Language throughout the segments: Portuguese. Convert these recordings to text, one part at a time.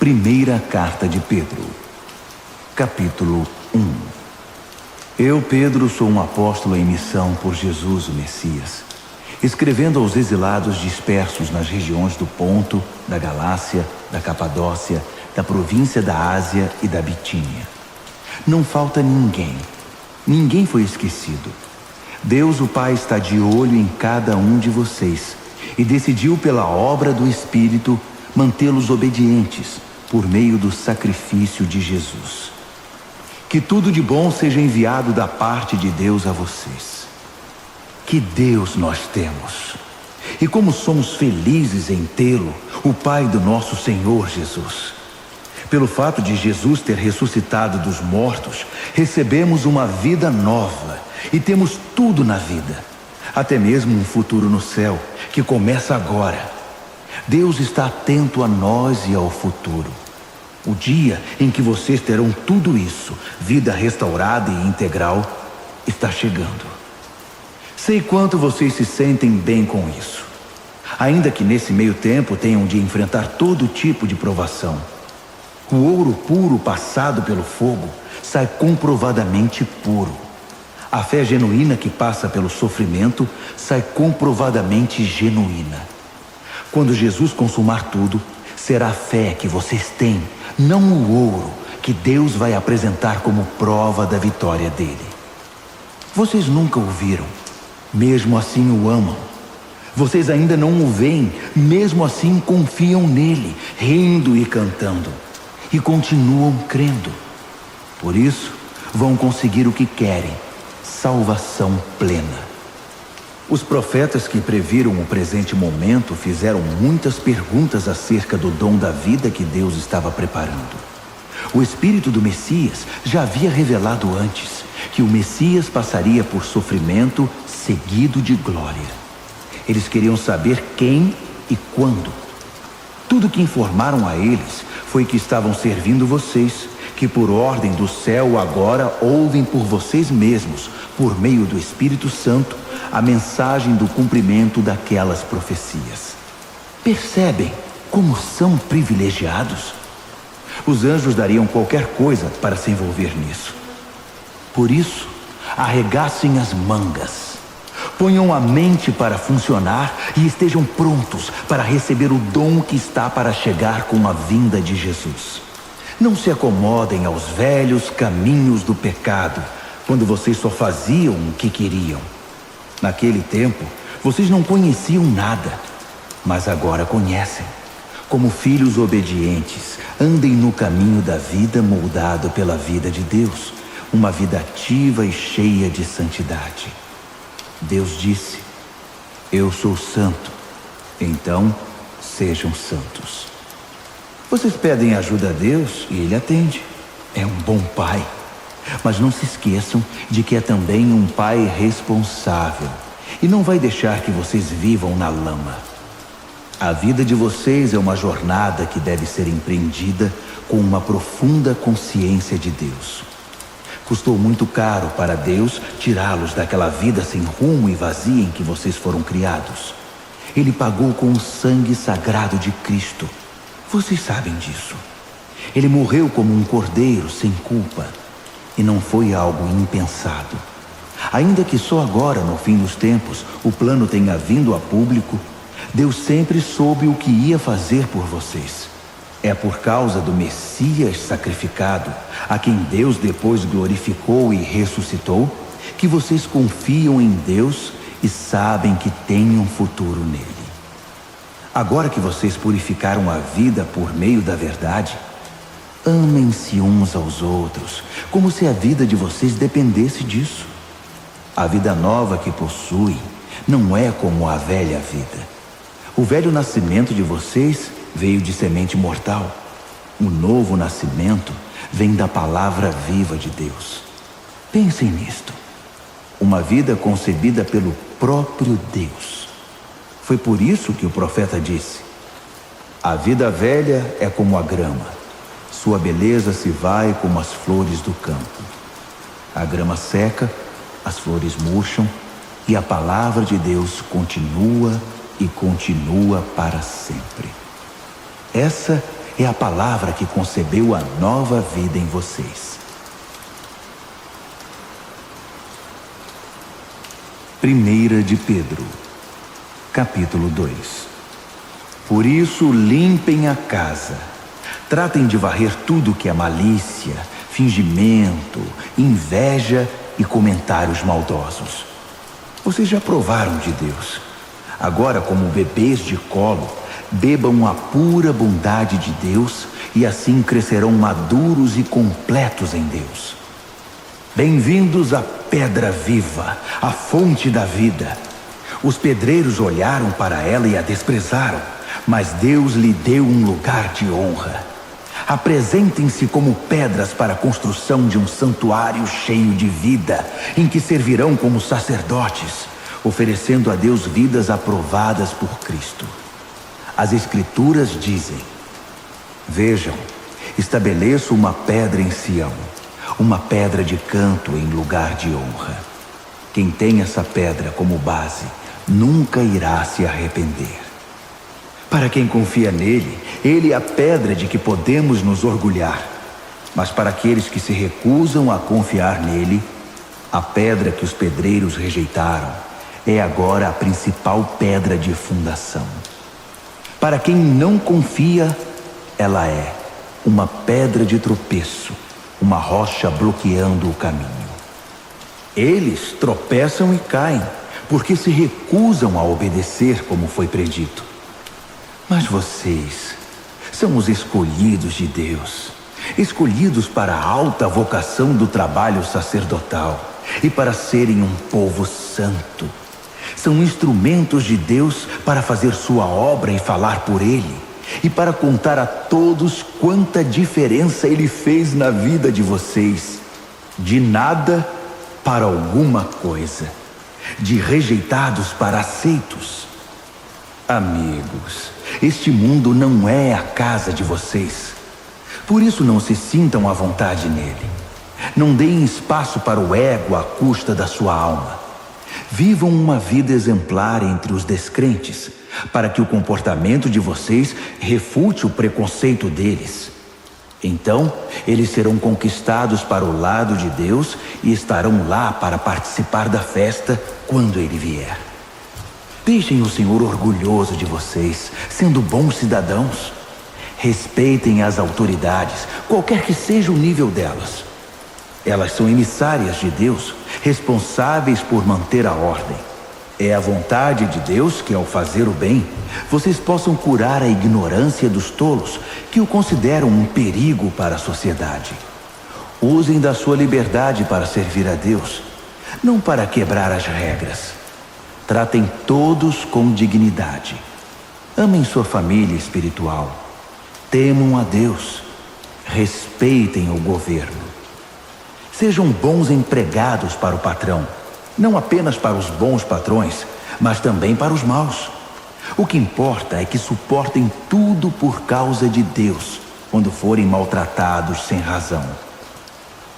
Primeira Carta de Pedro, capítulo 1. Eu, Pedro, sou um apóstolo em missão por Jesus, o Messias, escrevendo aos exilados dispersos nas regiões do Ponto, da Galácia, da Capadócia, da província da Ásia e da Bitínia. Não falta ninguém. Ninguém foi esquecido. Deus, o Pai, está de olho em cada um de vocês e decidiu, pela obra do Espírito, mantê-los obedientes por meio do sacrifício de Jesus. Que tudo de bom seja enviado da parte de Deus a vocês. Que Deus nós temos! E como somos felizes em tê-lo, o Pai do nosso Senhor Jesus. Pelo fato de Jesus ter ressuscitado dos mortos, recebemos uma vida nova e temos tudo na vida, até mesmo um futuro no céu, que começa agora. Deus está atento a nós e ao futuro. O dia em que vocês terão tudo isso, vida restaurada e integral, está chegando. Sei quanto vocês se sentem bem com isso, ainda que nesse meio tempo tenham de enfrentar todo tipo de provação. O ouro puro passado pelo fogo sai comprovadamente puro. A fé genuína que passa pelo sofrimento sai comprovadamente genuína. Quando Jesus consumar tudo, será a fé que vocês têm, não o ouro, que Deus vai apresentar como prova da vitória dele. Vocês nunca o viram, mesmo assim o amam. Vocês ainda não o veem, mesmo assim confiam nele, rindo e cantando. E continuam crendo. Por isso, vão conseguir o que querem, salvação plena. Os profetas que previram o presente momento fizeram muitas perguntas acerca do dom da vida que Deus estava preparando. O Espírito do Messias já havia revelado antes que o Messias passaria por sofrimento seguido de glória. Eles queriam saber quem e quando. Tudo que informaram a eles foi que estavam servindo vocês, que por ordem do céu agora ouvem por vocês mesmos, por meio do Espírito Santo, a mensagem do cumprimento daquelas profecias. Percebem como são privilegiados? Os anjos dariam qualquer coisa para se envolver nisso. Por isso, arregassem as mangas. Ponham a mente para funcionar e estejam prontos para receber o dom que está para chegar com a vinda de Jesus. Não se acomodem aos velhos caminhos do pecado, quando vocês só faziam o que queriam. Naquele tempo, vocês não conheciam nada, mas agora conhecem. Como filhos obedientes, andem no caminho da vida moldado pela vida de Deus, uma vida ativa e cheia de santidade. Deus disse: eu sou santo, então sejam santos. Vocês pedem ajuda a Deus e Ele atende. É um bom pai. Mas não se esqueçam de que é também um pai responsável e não vai deixar que vocês vivam na lama. A vida de vocês é uma jornada que deve ser empreendida com uma profunda consciência de Deus. Custou muito caro para Deus tirá-los daquela vida sem rumo e vazia em que vocês foram criados. Ele pagou com o sangue sagrado de Cristo. Vocês sabem disso. Ele morreu como um cordeiro sem culpa. E não foi algo impensado. Ainda que só agora, no fim dos tempos, o plano tenha vindo a público, Deus sempre soube o que ia fazer por vocês. É por causa do Messias sacrificado, a quem Deus depois glorificou e ressuscitou, que vocês confiam em Deus e sabem que têm um futuro nele. Agora que vocês purificaram a vida por meio da verdade, amem-se uns aos outros, como se a vida de vocês dependesse disso. A vida nova que possuem não é como a velha vida. O velho nascimento de vocês veio de semente mortal. O novo nascimento vem da palavra viva de Deus. Pensem nisto. Uma vida concebida pelo próprio Deus. Foi por isso que o profeta disse: a vida velha é como a grama. Sua beleza se vai como as flores do campo. A grama seca, as flores murcham, e a palavra de Deus continua e continua para sempre. Essa é a palavra que concebeu a nova vida em vocês. 1 de Pedro, capítulo 2. Por isso limpem a casa, tratem de varrer tudo que é malícia, fingimento, inveja e comentários maldosos. Vocês já provaram de Deus. Agora, como bebês de colo, bebam a pura bondade de Deus e assim crescerão maduros e completos em Deus. Bem-vindos à pedra viva, à fonte da vida. Os pedreiros olharam para ela e a desprezaram, mas Deus lhe deu um lugar de honra. Apresentem-se como pedras para a construção de um santuário cheio de vida, em que servirão como sacerdotes, oferecendo a Deus vidas aprovadas por Cristo. As Escrituras dizem: vejam, estabeleço uma pedra em Sião, uma pedra de canto em lugar de honra. Quem tem essa pedra como base nunca irá se arrepender. Para quem confia nele, ele é a pedra de que podemos nos orgulhar. Mas para aqueles que se recusam a confiar nele, a pedra que os pedreiros rejeitaram é agora a principal pedra de fundação. Para quem não confia, ela é uma pedra de tropeço, uma rocha bloqueando o caminho. Eles tropeçam e caem, porque se recusam a obedecer como foi predito. Mas vocês são os escolhidos de Deus, escolhidos para a alta vocação do trabalho sacerdotal e para serem um povo santo. São instrumentos de Deus para fazer sua obra e falar por Ele, e para contar a todos quanta diferença Ele fez na vida de vocês. De nada para alguma coisa, de rejeitados para aceitos. Amigos, este mundo não é a casa de vocês. Por isso não se sintam à vontade nele. Não deem espaço para o ego à custa da sua alma. Vivam uma vida exemplar entre os descrentes, para que o comportamento de vocês refute o preconceito deles. Então, eles serão conquistados para o lado de Deus e estarão lá para participar da festa quando Ele vier. Deixem o Senhor orgulhoso de vocês, sendo bons cidadãos. Respeitem as autoridades, qualquer que seja o nível delas. Elas são emissárias de Deus, responsáveis por manter a ordem. É a vontade de Deus que, ao fazer o bem, vocês possam curar a ignorância dos tolos, que o consideram um perigo para a sociedade. Usem da sua liberdade para servir a Deus, não para quebrar as regras. Tratem todos com dignidade. Amem sua família espiritual. Temam a Deus. Respeitem o governo. Sejam bons empregados para o patrão, não apenas para os bons patrões, mas também para os maus. O que importa é que suportem tudo por causa de Deus, quando forem maltratados sem razão.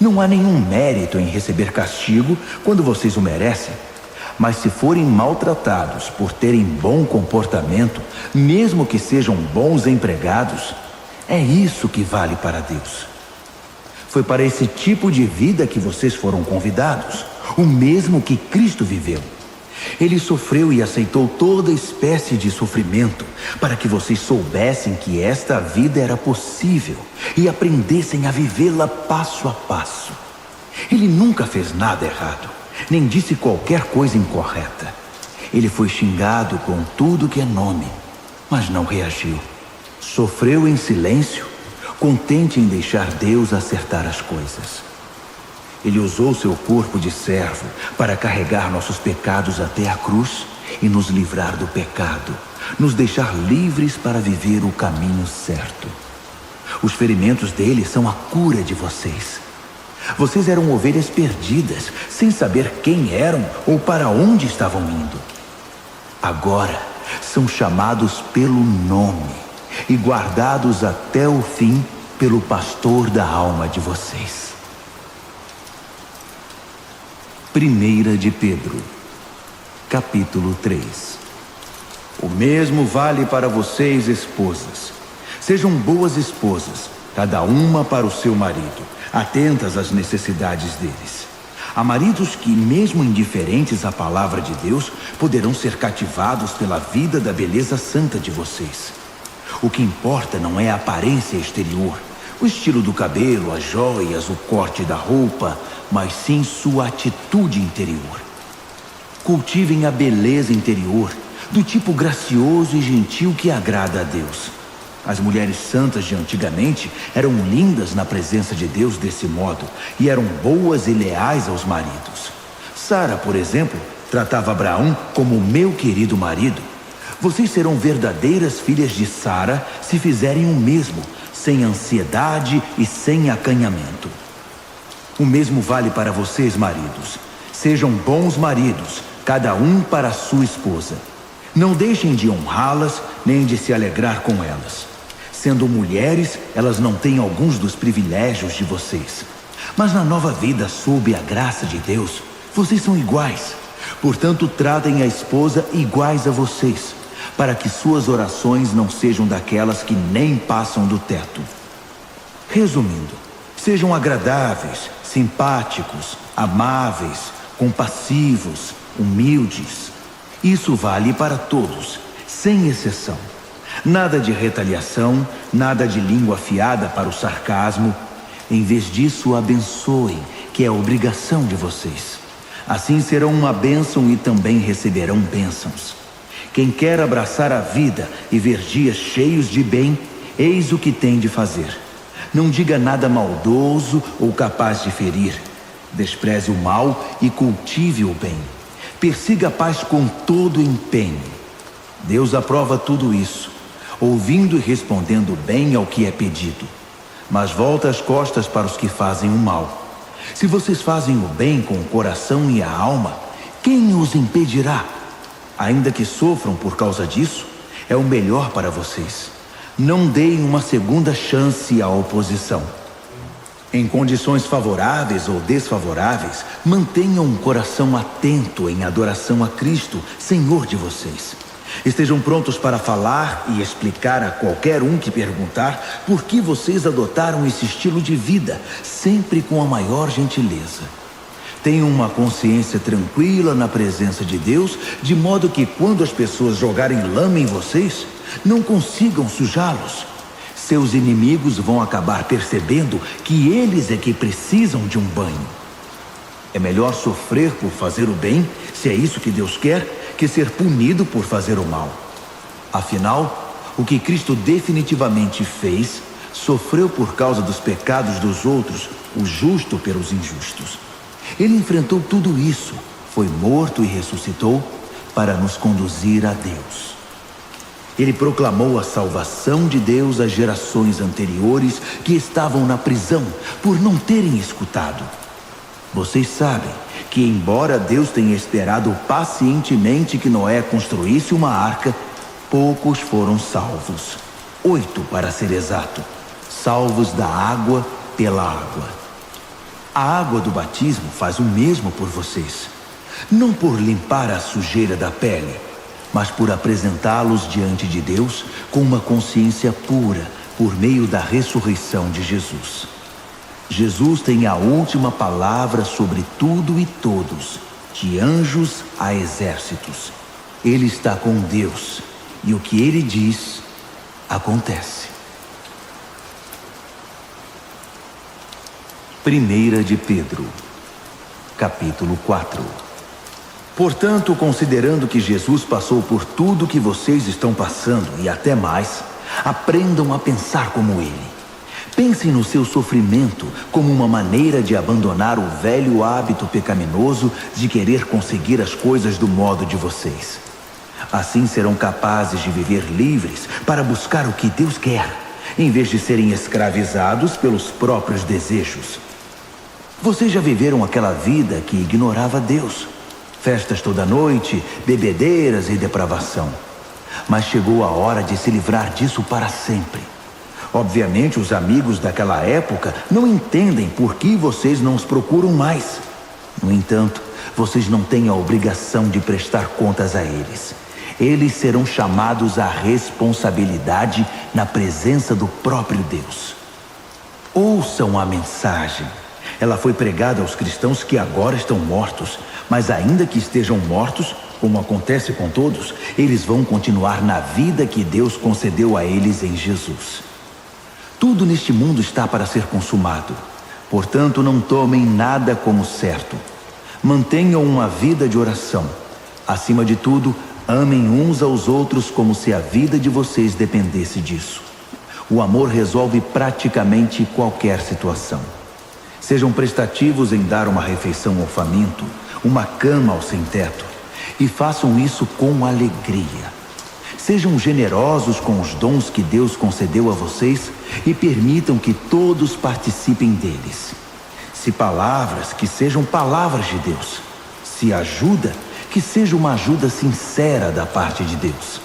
Não há nenhum mérito em receber castigo quando vocês o merecem, mas se forem maltratados por terem bom comportamento, mesmo que sejam bons empregados, é isso que vale para Deus. Foi para esse tipo de vida que vocês foram convidados, o mesmo que Cristo viveu. Ele sofreu e aceitou toda espécie de sofrimento, para que vocês soubessem que esta vida era possível e aprendessem a vivê-la passo a passo. Ele nunca fez nada errado, nem disse qualquer coisa incorreta. Ele foi xingado com tudo que é nome, mas não reagiu. Sofreu em silêncio, contente em deixar Deus acertar as coisas. Ele usou seu corpo de servo para carregar nossos pecados até a cruz e nos livrar do pecado, nos deixar livres para viver o caminho certo. Os ferimentos dele são a cura de vocês. Vocês eram ovelhas perdidas, sem saber quem eram ou para onde estavam indo. Agora são chamados pelo nome e guardados até o fim pelo pastor da alma de vocês. 1 de Pedro, capítulo 3. O mesmo vale para vocês, esposas. Sejam boas esposas, cada uma para o seu marido, atentas às necessidades deles. Há maridos que, mesmo indiferentes à palavra de Deus, poderão ser cativados pela vida da beleza santa de vocês. O que importa não é a aparência exterior, o estilo do cabelo, as joias, o corte da roupa, mas sim sua atitude interior. Cultivem a beleza interior, do tipo gracioso e gentil que agrada a Deus. As mulheres santas de antigamente eram lindas na presença de Deus desse modo e eram boas e leais aos maridos. Sara, por exemplo, tratava Abraão como meu querido marido. Vocês serão verdadeiras filhas de Sara se fizerem o mesmo, sem ansiedade e sem acanhamento. O mesmo vale para vocês, maridos. Sejam bons maridos, cada um para a sua esposa. Não deixem de honrá-las nem de se alegrar com elas. Sendo mulheres, elas não têm alguns dos privilégios de vocês. Mas na nova vida, sob a graça de Deus, vocês são iguais. Portanto, tratem a esposa iguais a vocês, para que suas orações não sejam daquelas que nem passam do teto. Resumindo, sejam agradáveis, simpáticos, amáveis, compassivos, humildes. Isso vale para todos, sem exceção. Nada de retaliação, nada de língua afiada para o sarcasmo. Em vez disso, abençoem, que é a obrigação de vocês. Assim serão uma bênção e também receberão bênçãos. Quem quer abraçar a vida e ver dias cheios de bem, eis o que tem de fazer. Não diga nada maldoso ou capaz de ferir. Despreze o mal e cultive o bem. Persiga a paz com todo empenho. Deus aprova tudo isso, ouvindo e respondendo bem ao que é pedido. Mas volta as costas para os que fazem o mal. Se vocês fazem o bem com o coração e a alma, quem os impedirá? Ainda que sofram por causa disso, é o melhor para vocês. Não deem uma segunda chance à oposição. Em condições favoráveis ou desfavoráveis, mantenham um coração atento em adoração a Cristo, Senhor de vocês. Estejam prontos para falar e explicar a qualquer um que perguntar por que vocês adotaram esse estilo de vida, sempre com a maior gentileza. Tenham uma consciência tranquila na presença de Deus, de modo que quando as pessoas jogarem lama em vocês, não consigam sujá-los. Seus inimigos vão acabar percebendo que eles é que precisam de um banho. É melhor sofrer por fazer o bem, se é isso que Deus quer, que ser punido por fazer o mal. Afinal, o que Cristo definitivamente fez, sofreu por causa dos pecados dos outros, o justo pelos injustos. Ele enfrentou tudo isso, foi morto e ressuscitou para nos conduzir a Deus. Ele proclamou a salvação de Deus às gerações anteriores que estavam na prisão por não terem escutado. Vocês sabem que, embora Deus tenha esperado pacientemente que Noé construísse uma arca, poucos foram salvos. 8, para ser exato, salvos da água pela água. A água do batismo faz o mesmo por vocês, não por limpar a sujeira da pele, mas por apresentá-los diante de Deus com uma consciência pura por meio da ressurreição de Jesus. Jesus tem a última palavra sobre tudo e todos, de anjos a exércitos. Ele está com Deus e o que ele diz, acontece. 1 de Pedro, capítulo 4. Portanto, considerando que Jesus passou por tudo que vocês estão passando e até mais, aprendam a pensar como ele. Pensem no seu sofrimento como uma maneira de abandonar o velho hábito pecaminoso de querer conseguir as coisas do modo de vocês. Assim serão capazes de viver livres para buscar o que Deus quer, em vez de serem escravizados pelos próprios desejos. Vocês já viveram aquela vida que ignorava Deus. Festas toda noite, bebedeiras e depravação. Mas chegou a hora de se livrar disso para sempre. Obviamente, os amigos daquela época não entendem por que vocês não os procuram mais. No entanto, vocês não têm a obrigação de prestar contas a eles. Eles serão chamados à responsabilidade na presença do próprio Deus. Ouçam a mensagem. Ela foi pregada aos cristãos que agora estão mortos, mas ainda que estejam mortos, como acontece com todos, eles vão continuar na vida que Deus concedeu a eles em Jesus. Tudo neste mundo está para ser consumado. Portanto, não tomem nada como certo. Mantenham uma vida de oração. Acima de tudo, amem uns aos outros como se a vida de vocês dependesse disso. O amor resolve praticamente qualquer situação. Sejam prestativos em dar uma refeição ao faminto, uma cama ao sem-teto, e façam isso com alegria. Sejam generosos com os dons que Deus concedeu a vocês e permitam que todos participem deles. Se palavras, que sejam palavras de Deus. Se ajuda, que seja uma ajuda sincera da parte de Deus.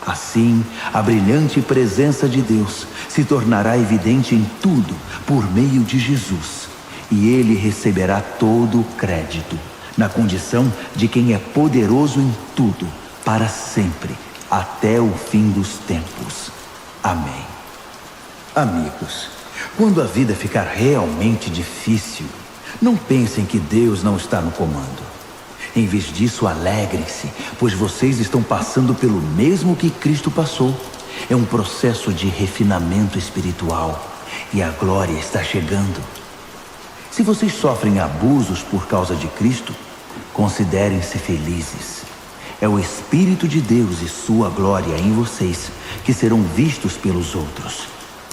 Assim, a brilhante presença de Deus se tornará evidente em tudo por meio de Jesus, e ele receberá todo o crédito, na condição de quem é poderoso em tudo, para sempre, até o fim dos tempos. Amém. Amigos, quando a vida ficar realmente difícil, não pensem que Deus não está no comando. Em vez disso, alegrem-se, pois vocês estão passando pelo mesmo que Cristo passou. É um processo de refinamento espiritual, e a glória está chegando. Se vocês sofrem abusos por causa de Cristo, considerem-se felizes. É o Espírito de Deus e sua glória em vocês que serão vistos pelos outros.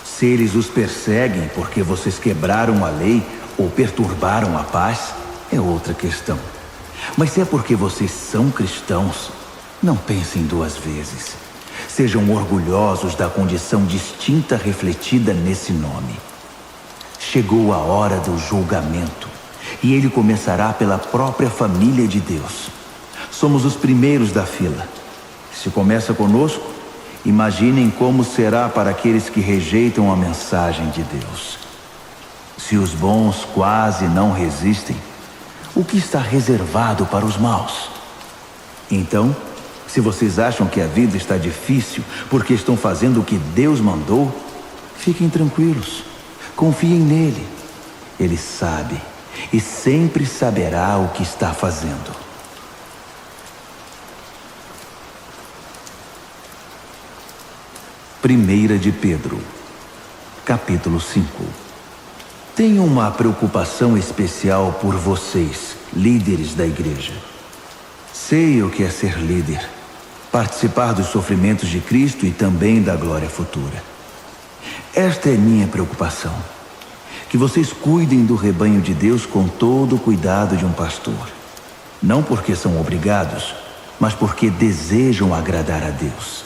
Se eles os perseguem porque vocês quebraram a lei ou perturbaram a paz, é outra questão. Mas se é porque vocês são cristãos, não pensem duas vezes. Sejam orgulhosos da condição distinta refletida nesse nome. Chegou a hora do julgamento, e ele começará pela própria família de Deus. Somos os primeiros da fila. Se começa conosco, imaginem como será para aqueles que rejeitam a mensagem de Deus. Se os bons quase não resistem, o que está reservado para os maus? Então, se vocês acham que a vida está difícil porque estão fazendo o que Deus mandou, fiquem tranquilos. Confiem nele. Ele sabe e sempre saberá o que está fazendo. Primeira de Pedro, capítulo 5. Tenho uma preocupação especial por vocês, líderes da igreja. Sei o que é ser líder, participar dos sofrimentos de Cristo e também da glória futura. Esta é minha preocupação, que vocês cuidem do rebanho de Deus com todo o cuidado de um pastor. Não porque são obrigados, mas porque desejam agradar a Deus.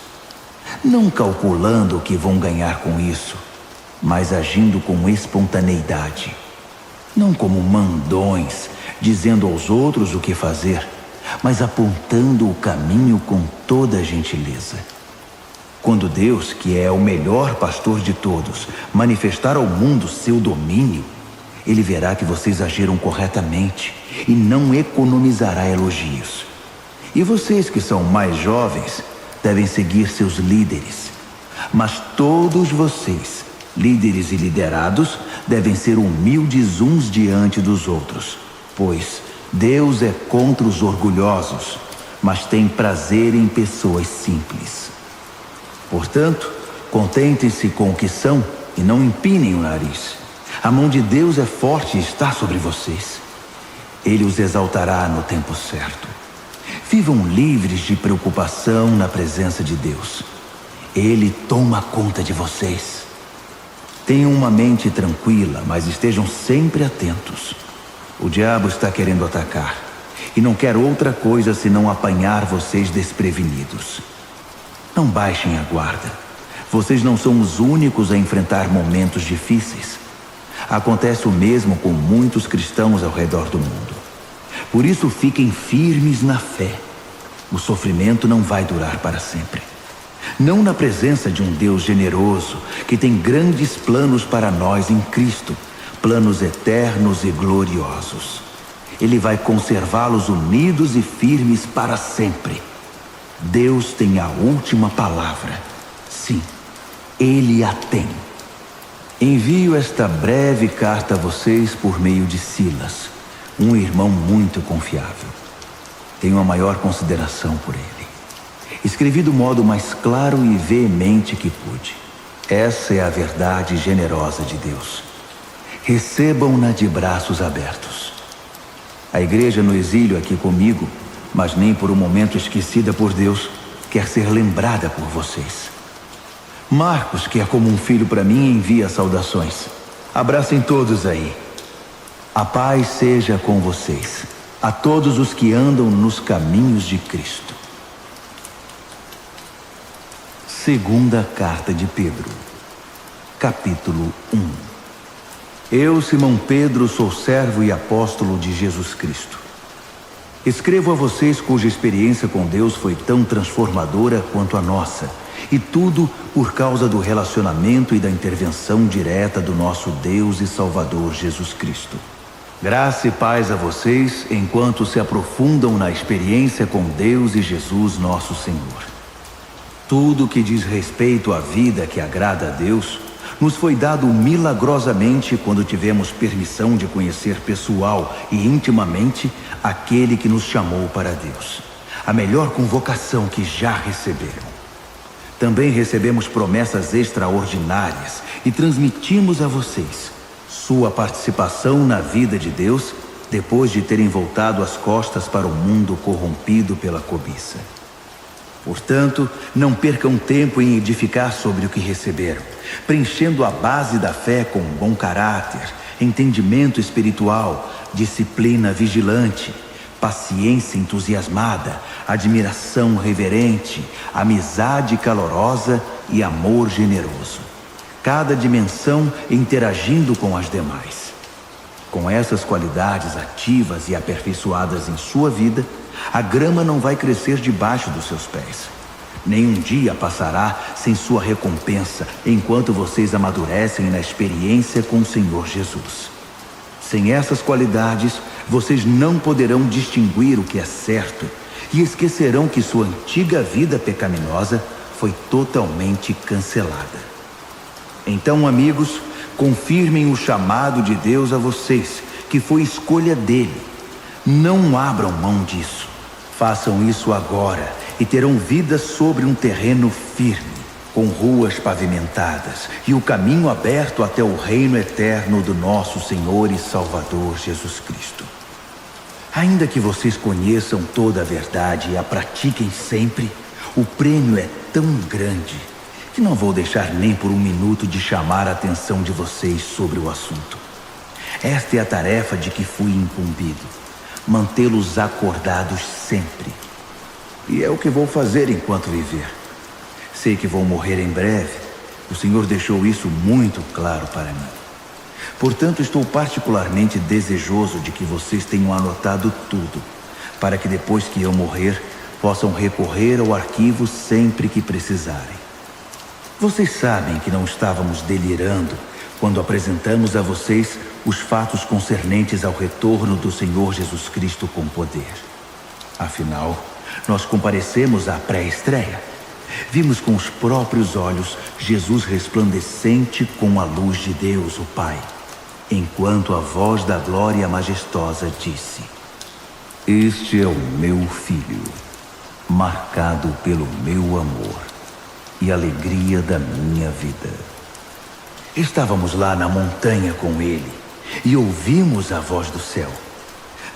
Não calculando o que vão ganhar com isso, mas agindo com espontaneidade. Não como mandões, dizendo aos outros o que fazer, mas apontando o caminho com toda a gentileza. Quando Deus, que é o melhor pastor de todos, manifestar ao mundo seu domínio, ele verá que vocês agiram corretamente e não economizará elogios. E vocês que são mais jovens devem seguir seus líderes. Mas todos vocês, líderes e liderados, devem ser humildes uns diante dos outros, pois Deus é contra os orgulhosos, mas tem prazer em pessoas simples. Portanto, contentem-se com o que são e não empinem o nariz. A mão de Deus é forte e está sobre vocês. Ele os exaltará no tempo certo. Vivam livres de preocupação na presença de Deus. Ele toma conta de vocês. Tenham uma mente tranquila, mas estejam sempre atentos. O diabo está querendo atacar e não quer outra coisa senão apanhar vocês desprevenidos. Não baixem a guarda. Vocês não são os únicos a enfrentar momentos difíceis. Acontece o mesmo com muitos cristãos ao redor do mundo. Por isso, fiquem firmes na fé. O sofrimento não vai durar para sempre. Não na presença de um Deus generoso, que tem grandes planos para nós em Cristo, planos eternos e gloriosos. Ele vai conservá-los unidos e firmes para sempre. Deus tem a última palavra. Sim, Ele a tem. Envio esta breve carta a vocês por meio de Silas, um irmão muito confiável. Tenho a maior consideração por ele. Escrevi do modo mais claro e veemente que pude. Essa é a verdade generosa de Deus. Recebam-na de braços abertos. A igreja no exílio aqui comigo, mas nem por um momento esquecida por Deus, quer ser lembrada por vocês. Marcos, que é como um filho para mim, envia saudações. Abracem todos aí. A paz seja com vocês, a todos os que andam nos caminhos de Cristo. Segunda carta de Pedro, capítulo 1. Eu, Simão Pedro, sou servo e apóstolo de Jesus Cristo. Escrevo a vocês cuja experiência com Deus foi tão transformadora quanto a nossa, e tudo por causa do relacionamento e da intervenção direta do nosso Deus e Salvador Jesus Cristo. Graça e paz a vocês enquanto se aprofundam na experiência com Deus e Jesus nosso Senhor. Tudo que diz respeito à vida que agrada a Deus nos foi dado milagrosamente quando tivemos permissão de conhecer pessoal e intimamente aquele que nos chamou para Deus. A melhor convocação que já receberam. Também recebemos promessas extraordinárias e transmitimos a vocês sua participação na vida de Deus depois de terem voltado as costas para o mundo corrompido pela cobiça. Portanto, não percam tempo em edificar sobre o que receberam, preenchendo a base da fé com bom caráter, entendimento espiritual, disciplina vigilante, paciência entusiasmada, admiração reverente, amizade calorosa e amor generoso. Cada dimensão interagindo com as demais. Com essas qualidades ativas e aperfeiçoadas em sua vida, a grama não vai crescer debaixo dos seus pés. Nenhum dia passará sem sua recompensa enquanto vocês amadurecem na experiência com o Senhor Jesus. Sem essas qualidades, vocês não poderão distinguir o que é certo e esquecerão que sua antiga vida pecaminosa foi totalmente cancelada. Então, amigos, confirmem o chamado de Deus a vocês, que foi escolha dele. Não abram mão disso. Façam isso agora e terão vida sobre um terreno firme, com ruas pavimentadas e o caminho aberto até o reino eterno do nosso Senhor e Salvador Jesus Cristo. Ainda que vocês conheçam toda a verdade e a pratiquem sempre, o prêmio é tão grande que não vou deixar nem por um minuto de chamar a atenção de vocês sobre o assunto. Esta é a tarefa de que fui incumbido, mantê-los acordados sempre. E é o que vou fazer enquanto viver. Sei que vou morrer em breve, o Senhor deixou isso muito claro para mim. Portanto, estou particularmente desejoso de que vocês tenham anotado tudo, para que depois que eu morrer, possam recorrer ao arquivo sempre que precisarem. Vocês sabem que não estávamos delirando quando apresentamos a vocês os fatos concernentes ao retorno do Senhor Jesus Cristo com poder. Afinal, nós comparecemos à pré-estreia. Vimos com os próprios olhos Jesus resplandecente com a luz de Deus, o Pai, enquanto a voz da glória majestosa disse: Este é o meu filho, marcado pelo meu amor e alegria da minha vida. Estávamos lá na montanha com ele e ouvimos a voz do céu.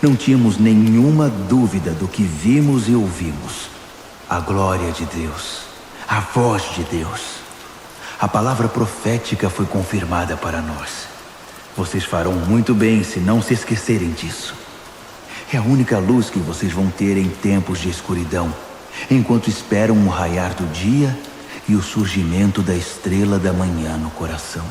Não tínhamos nenhuma dúvida do que vimos e ouvimos. A glória de Deus, a voz de Deus. A palavra profética foi confirmada para nós. Vocês farão muito bem se não se esquecerem disso. É a única luz que vocês vão ter em tempos de escuridão, enquanto esperam o raiar do dia e o surgimento da estrela da manhã no coração.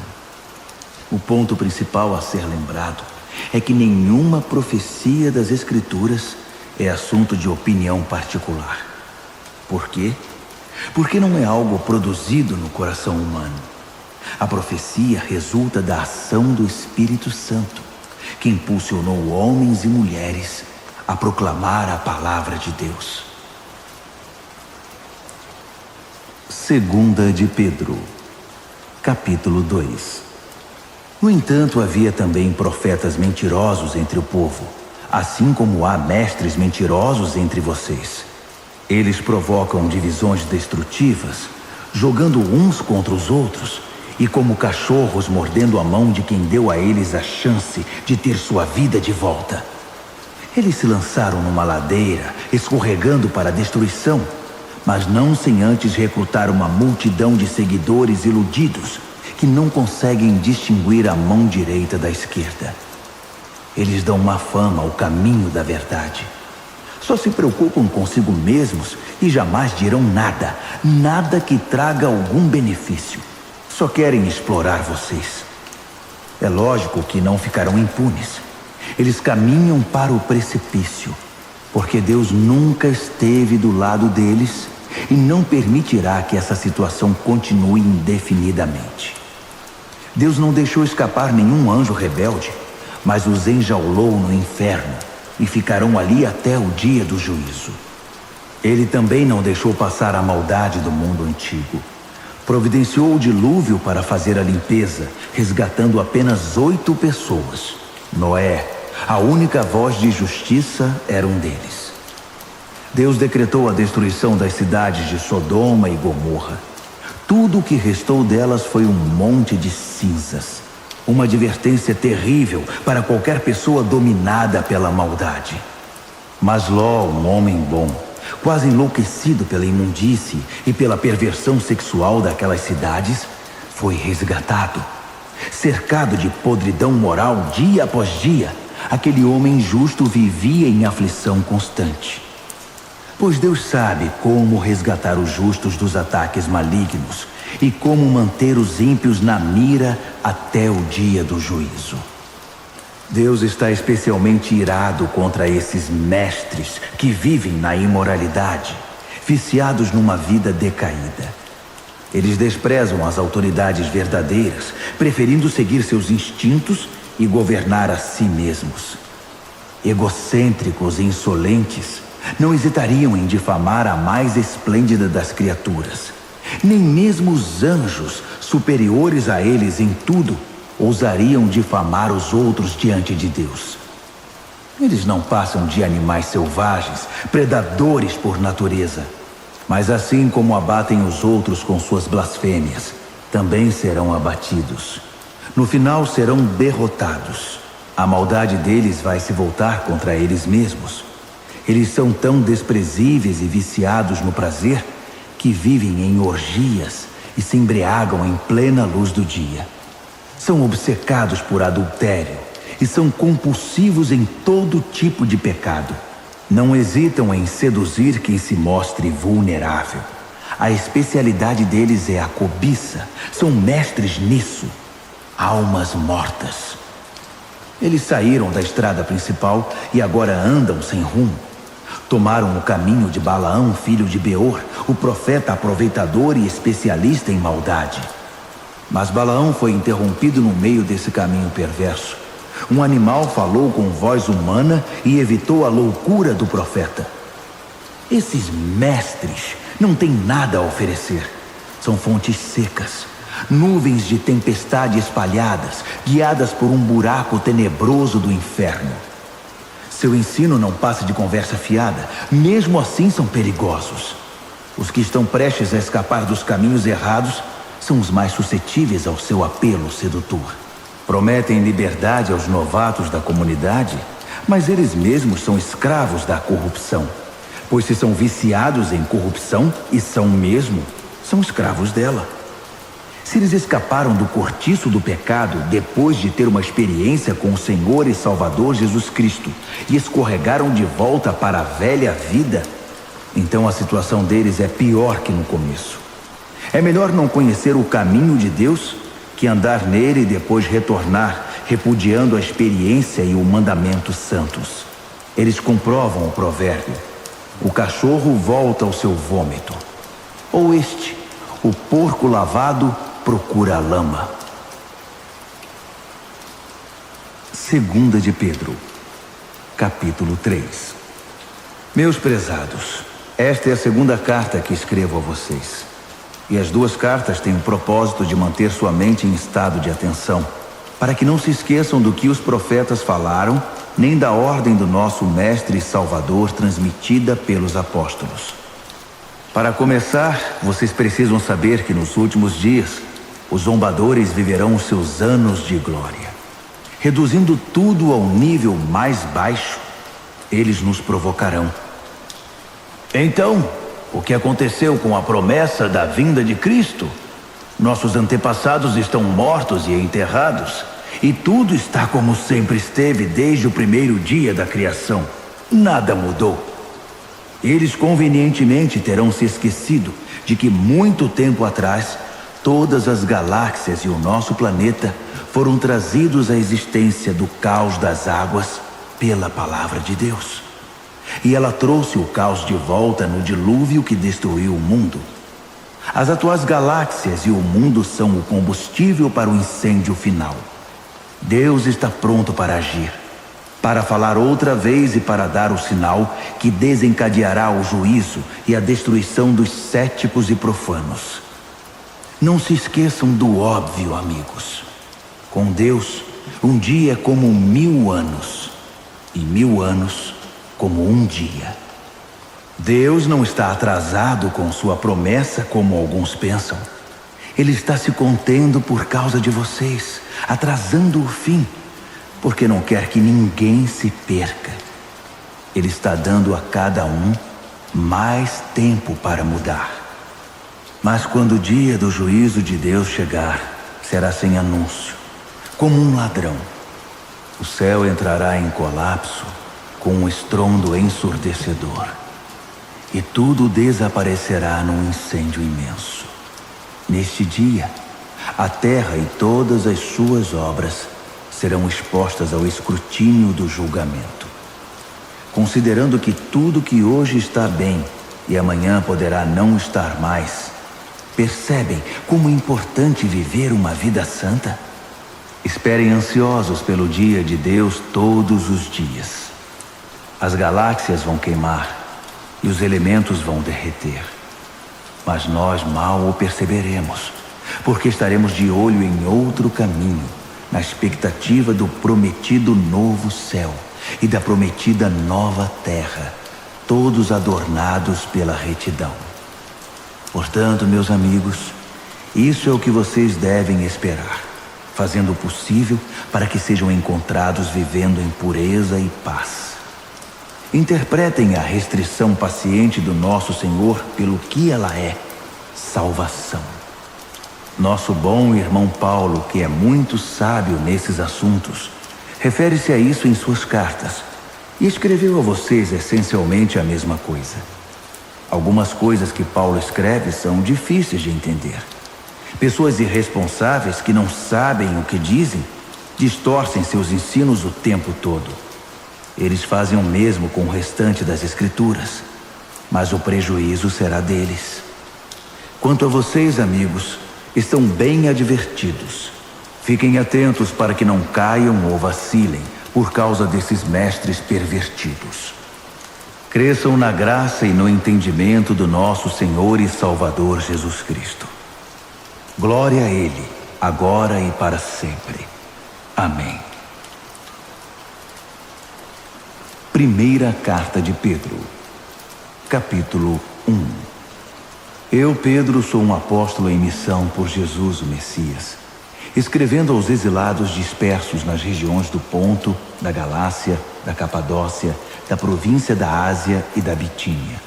O ponto principal a ser lembrado é que nenhuma profecia das Escrituras é assunto de opinião particular. Por quê? Porque não é algo produzido no coração humano. A profecia resulta da ação do Espírito Santo, que impulsionou homens e mulheres a proclamar a palavra de Deus. Segunda de Pedro, capítulo 2. No entanto, havia também profetas mentirosos entre o povo, assim como há mestres mentirosos entre vocês. Eles provocam divisões destrutivas, jogando uns contra os outros, e como cachorros mordendo a mão de quem deu a eles a chance de ter sua vida de volta. Eles se lançaram numa ladeira, escorregando para a destruição, mas não sem antes recrutar uma multidão de seguidores iludidos que não conseguem distinguir a mão direita da esquerda. Eles dão má fama ao caminho da verdade. Só se preocupam consigo mesmos e jamais dirão nada, nada que traga algum benefício. Só querem explorar vocês. É lógico que não ficarão impunes. Eles caminham para o precipício, porque Deus nunca esteve do lado deles e não permitirá que essa situação continue indefinidamente. Deus não deixou escapar nenhum anjo rebelde, mas os enjaulou no inferno e ficarão ali até o dia do juízo. Ele também não deixou passar a maldade do mundo antigo. Providenciou o dilúvio para fazer a limpeza, resgatando apenas 8 pessoas. Noé, a única voz de justiça, era um deles. Deus decretou a destruição das cidades de Sodoma e Gomorra. Tudo o que restou delas foi um monte de cinzas. Uma advertência terrível para qualquer pessoa dominada pela maldade. Mas Ló, um homem bom, quase enlouquecido pela imundície e pela perversão sexual daquelas cidades, foi resgatado. Cercado de podridão moral dia após dia, aquele homem justo vivia em aflição constante. Pois Deus sabe como resgatar os justos dos ataques malignos e como manter os ímpios na mira até o dia do juízo. Deus está especialmente irado contra esses mestres que vivem na imoralidade, viciados numa vida decaída. Eles desprezam as autoridades verdadeiras, preferindo seguir seus instintos e governar a si mesmos. Egocêntricos e insolentes, não hesitariam em difamar a mais esplêndida das criaturas. Nem mesmo os anjos, superiores a eles em tudo, ousariam difamar os outros diante de Deus. Eles não passam de animais selvagens, predadores por natureza. Mas assim como abatem os outros com suas blasfêmias, também serão abatidos. No final serão derrotados. A maldade deles vai se voltar contra eles mesmos. Eles são tão desprezíveis e viciados no prazer que vivem em orgias e se embriagam em plena luz do dia. São obcecados por adultério e são compulsivos em todo tipo de pecado. Não hesitam em seduzir quem se mostre vulnerável. A especialidade deles é a cobiça. São mestres nisso. Almas mortas. Eles saíram da estrada principal e agora andam sem rumo. Tomaram o caminho de Balaão, filho de Beor, o profeta aproveitador e especialista em maldade. Mas Balaão foi interrompido no meio desse caminho perverso. Um animal falou com voz humana e evitou a loucura do profeta. Esses mestres não têm nada a oferecer. São fontes secas, nuvens de tempestade espalhadas, guiadas por um buraco tenebroso do inferno. Seu ensino não passa de conversa fiada, mesmo assim são perigosos. Os que estão prestes a escapar dos caminhos errados são os mais suscetíveis ao seu apelo sedutor. Prometem liberdade aos novatos da comunidade, mas eles mesmos são escravos da corrupção. Pois se são viciados em corrupção, e são mesmo, são escravos dela. Se eles escaparam do cortiço do pecado depois de ter uma experiência com o Senhor e Salvador Jesus Cristo e escorregaram de volta para a velha vida, então a situação deles é pior que no começo. É melhor não conhecer o caminho de Deus que andar nele e depois retornar, repudiando a experiência e o mandamento santos. Eles comprovam o provérbio: o cachorro volta ao seu vômito. Ou este: o porco lavado procura a lama. Segunda de Pedro, capítulo 3. Meus prezados, esta é a segunda carta que escrevo a vocês. E as duas cartas têm o propósito de manter sua mente em estado de atenção, para que não se esqueçam do que os profetas falaram, nem da ordem do nosso Mestre e Salvador transmitida pelos apóstolos. Para começar, vocês precisam saber que nos últimos dias, os zombadores viverão os seus anos de glória. Reduzindo tudo ao nível mais baixo, eles nos provocarão. Então, o que aconteceu com a promessa da vinda de Cristo? Nossos antepassados estão mortos e enterrados, e tudo está como sempre esteve desde o primeiro dia da criação. Nada mudou. Eles convenientemente terão se esquecido de que muito tempo atrás, todas as galáxias e o nosso planeta foram trazidos à existência do caos das águas pela palavra de Deus. E ela trouxe o caos de volta no dilúvio que destruiu o mundo. As atuais galáxias e o mundo são o combustível para o incêndio final. Deus está pronto para agir, para falar outra vez e para dar o sinal que desencadeará o juízo e a destruição dos céticos e profanos. Não se esqueçam do óbvio, amigos. Com Deus, um dia é como 1000 anos, e 1000 anos como um dia. Deus não está atrasado com sua promessa como alguns pensam. Ele está se contendo por causa de vocês, atrasando o fim, porque não quer que ninguém se perca. Ele está dando a cada um mais tempo para mudar. Mas quando o dia do juízo de Deus chegar, será sem anúncio, como um ladrão. O céu entrará em colapso com um estrondo ensurdecedor, e tudo desaparecerá num incêndio imenso. Neste dia, a terra e todas as suas obras serão expostas ao escrutínio do julgamento. Considerando que tudo que hoje está bem e amanhã poderá não estar mais, percebem como é importante viver uma vida santa? Esperem ansiosos pelo dia de Deus todos os dias. As galáxias vão queimar e os elementos vão derreter. Mas nós mal o perceberemos, porque estaremos de olho em outro caminho, na expectativa do prometido novo céu e da prometida nova terra, todos adornados pela retidão. Portanto, meus amigos, isso é o que vocês devem esperar, fazendo o possível para que sejam encontrados vivendo em pureza e paz. Interpretem a restrição paciente do nosso Senhor pelo que ela é: salvação. Nosso bom irmão Paulo, que é muito sábio nesses assuntos, refere-se a isso em suas cartas e escreveu a vocês essencialmente a mesma coisa. Algumas coisas que Paulo escreve são difíceis de entender. Pessoas irresponsáveis que não sabem o que dizem distorcem seus ensinos o tempo todo. Eles fazem o mesmo com o restante das Escrituras, mas o prejuízo será deles. Quanto a vocês, amigos, estão bem advertidos. Fiquem atentos para que não caiam ou vacilem por causa desses mestres pervertidos. Cresçam na graça e no entendimento do nosso Senhor e Salvador Jesus Cristo. Glória a Ele, agora e para sempre. Amém. Primeira Carta de Pedro, capítulo 1. Eu, Pedro, sou um apóstolo em missão por Jesus, o Messias, escrevendo aos exilados dispersos nas regiões do Ponto, da Galácia, da Capadócia, da província da Ásia e da Bitínia.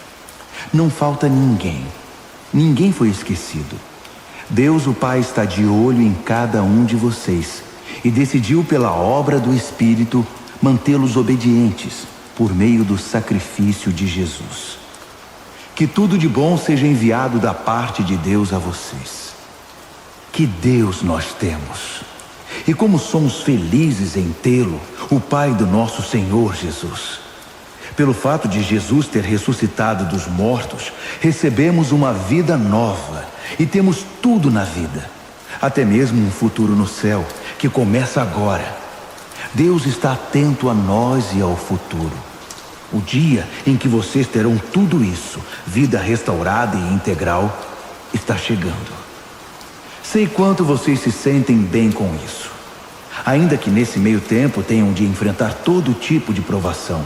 Não falta ninguém. Ninguém foi esquecido. Deus, o Pai, está de olho em cada um de vocês e decidiu, pela obra do Espírito, mantê-los obedientes por meio do sacrifício de Jesus. Que tudo de bom seja enviado da parte de Deus a vocês. Que Deus nós temos! E como somos felizes em tê-lo, o Pai do nosso Senhor Jesus. Pelo fato de Jesus ter ressuscitado dos mortos, recebemos uma vida nova e temos tudo na vida, até mesmo um futuro no céu, que começa agora. Deus está atento a nós e ao futuro. O dia em que vocês terão tudo isso, vida restaurada e integral, está chegando. Sei quanto vocês se sentem bem com isso. Ainda que nesse meio tempo tenham de enfrentar todo tipo de provação.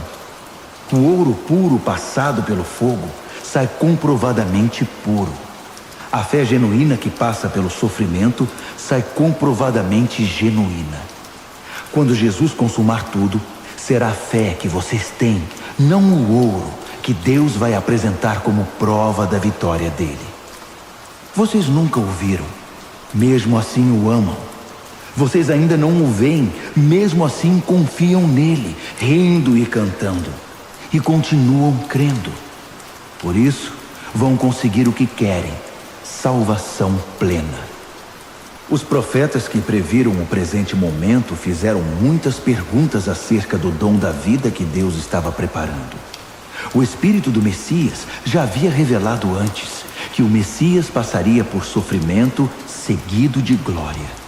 O ouro puro passado pelo fogo sai comprovadamente puro. A fé genuína que passa pelo sofrimento sai comprovadamente genuína. Quando Jesus consumar tudo, será a fé que vocês têm, não o ouro, que Deus vai apresentar como prova da vitória dele. Vocês nunca o viram, mesmo assim o amam. Vocês ainda não o veem, mesmo assim confiam nele, rindo e cantando. E continuam crendo. Por isso, vão conseguir o que querem, salvação plena. Os profetas que previram o presente momento fizeram muitas perguntas acerca do dom da vida que Deus estava preparando. O Espírito do Messias já havia revelado antes que o Messias passaria por sofrimento seguido de glória.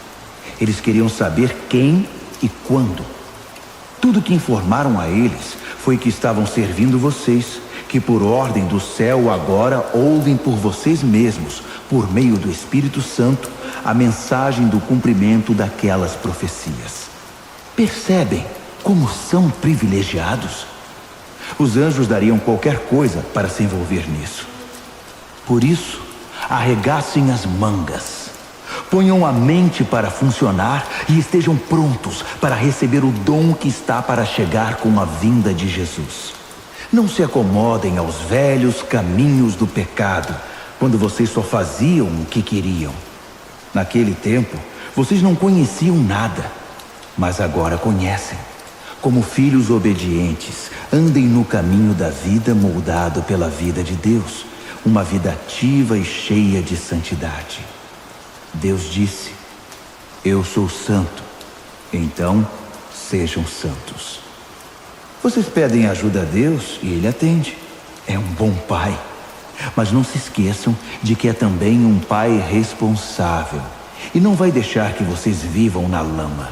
Eles queriam saber quem e quando. Tudo que informaram a eles foi que estavam servindo vocês, que por ordem do céu agora ouvem por vocês mesmos, por meio do Espírito Santo, a mensagem do cumprimento daquelas profecias. Percebem como são privilegiados? Os anjos dariam qualquer coisa para se envolver nisso. Por isso, arregassem as mangas. Ponham a mente para funcionar e estejam prontos para receber o dom que está para chegar com a vinda de Jesus. Não se acomodem aos velhos caminhos do pecado, quando vocês só faziam o que queriam. Naquele tempo, vocês não conheciam nada, mas agora conhecem. Como filhos obedientes, andem no caminho da vida moldado pela vida de Deus, uma vida ativa e cheia de santidade. Deus disse: eu sou santo, então sejam santos. Vocês pedem ajuda a Deus e Ele atende. É um bom pai. Mas não se esqueçam de que é também um pai responsável e não vai deixar que vocês vivam na lama.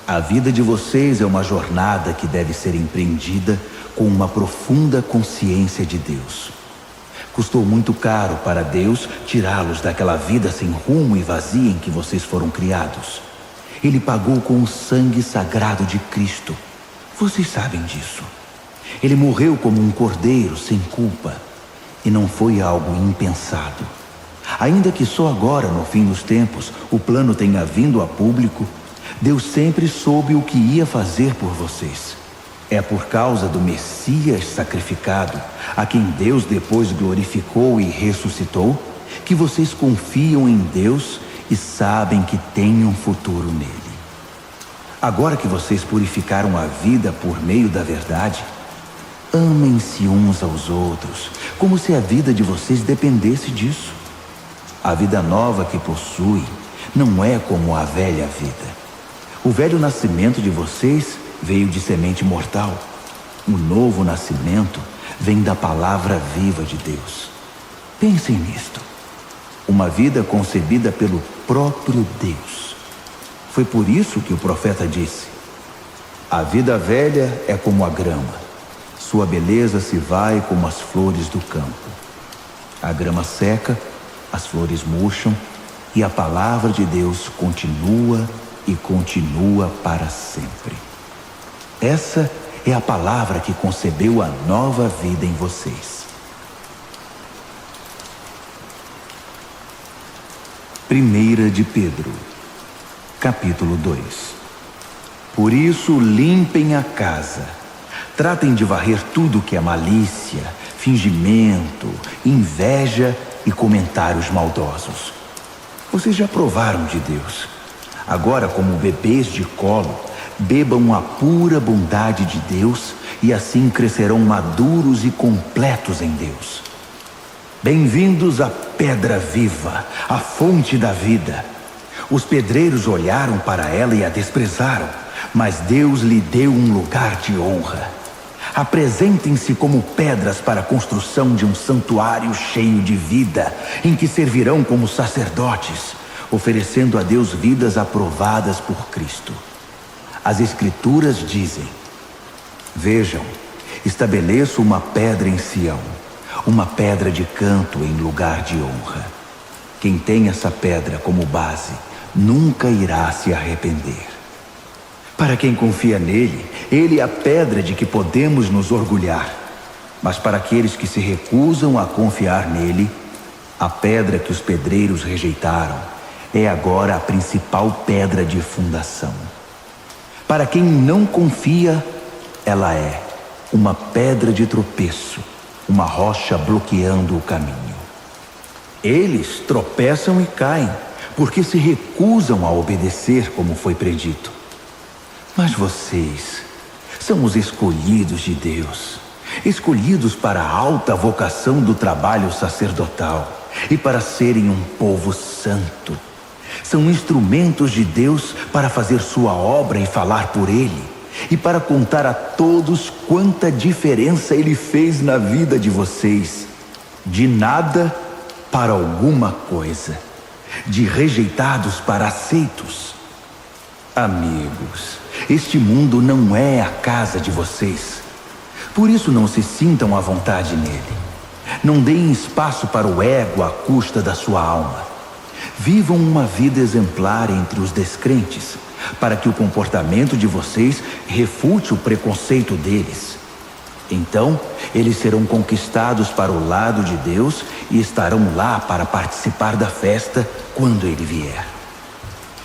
A vida de vocês é uma jornada que deve ser empreendida com uma profunda consciência de Deus. Custou muito caro para Deus tirá-los daquela vida sem rumo e vazia em que vocês foram criados. Ele pagou com o sangue sagrado de Cristo. Vocês sabem disso. Ele morreu como um cordeiro sem culpa. E não foi algo impensado. Ainda que só agora, no fim dos tempos, o plano tenha vindo a público, Deus sempre soube o que ia fazer por vocês. É por causa do Messias sacrificado, a quem Deus depois glorificou e ressuscitou, que vocês confiam em Deus e sabem que têm um futuro nele. Agora que vocês purificaram a vida por meio da verdade, amem-se uns aos outros, como se a vida de vocês dependesse disso. A vida nova que possuem não é como a velha vida. O velho nascimento de vocês veio de semente mortal. O novo nascimento vem da palavra viva de Deus. Pensem nisto. Uma vida concebida pelo próprio Deus. Foi por isso que o profeta disse: a vida velha é como a grama. Sua beleza se vai como as flores do campo. A grama seca, as flores murcham, e a palavra de Deus continua e continua para sempre. Essa é a palavra que concebeu a nova vida em vocês. 1 de Pedro, capítulo 2. Por isso limpem a casa. Tratem de varrer tudo que é malícia, fingimento, inveja e comentários maldosos. Vocês já provaram de Deus. Agora, como bebês de colo, bebam a pura bondade de Deus e assim crescerão maduros e completos em Deus. Bem-vindos à pedra viva, à fonte da vida. Os pedreiros olharam para ela e a desprezaram, mas Deus lhe deu um lugar de honra. Apresentem-se como pedras para a construção de um santuário cheio de vida, em que servirão como sacerdotes, oferecendo a Deus vidas aprovadas por Cristo. As Escrituras dizem: vejam, estabeleço uma pedra em Sião, uma pedra de canto em lugar de honra. Quem tem essa pedra como base nunca irá se arrepender. Para quem confia nele, ele é a pedra de que podemos nos orgulhar. Mas para aqueles que se recusam a confiar nele, a pedra que os pedreiros rejeitaram é agora a principal pedra de fundação. Para quem não confia, ela é uma pedra de tropeço, uma rocha bloqueando o caminho. Eles tropeçam e caem, porque se recusam a obedecer como foi predito. Mas vocês são os escolhidos de Deus, escolhidos para a alta vocação do trabalho sacerdotal e para serem um povo santo. São instrumentos de Deus para fazer sua obra e falar por Ele, e para contar a todos quanta diferença Ele fez na vida de vocês. De nada para alguma coisa, de rejeitados para aceitos. Amigos, este mundo não é a casa de vocês. Por isso não se sintam à vontade nele. Não deem espaço para o ego à custa da sua alma. Vivam uma vida exemplar entre os descrentes, para que o comportamento de vocês refute o preconceito deles. Então, eles serão conquistados para o lado de Deus e estarão lá para participar da festa quando Ele vier.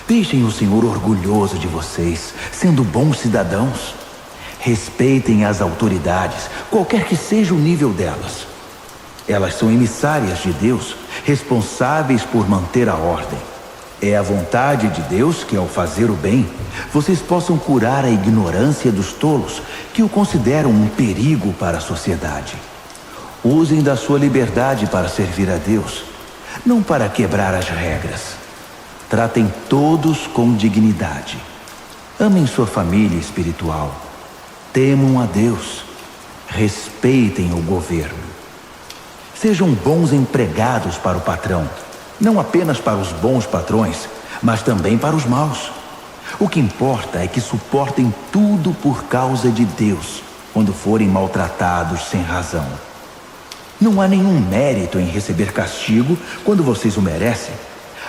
Deixem o Senhor orgulhoso de vocês, sendo bons cidadãos. Respeitem as autoridades, qualquer que seja o nível delas. Elas são emissárias de Deus, responsáveis por manter a ordem. É a vontade de Deus que, ao fazer o bem, vocês possam curar a ignorância dos tolos, que o consideram um perigo para a sociedade. Usem da sua liberdade para servir a Deus, não para quebrar as regras. Tratem todos com dignidade. Amem sua família espiritual. Temam a Deus. Respeitem o governo. Sejam bons empregados para o patrão, não apenas para os bons patrões, mas também para os maus. O que importa é que suportem tudo por causa de Deus, quando forem maltratados sem razão. Não há nenhum mérito em receber castigo quando vocês o merecem,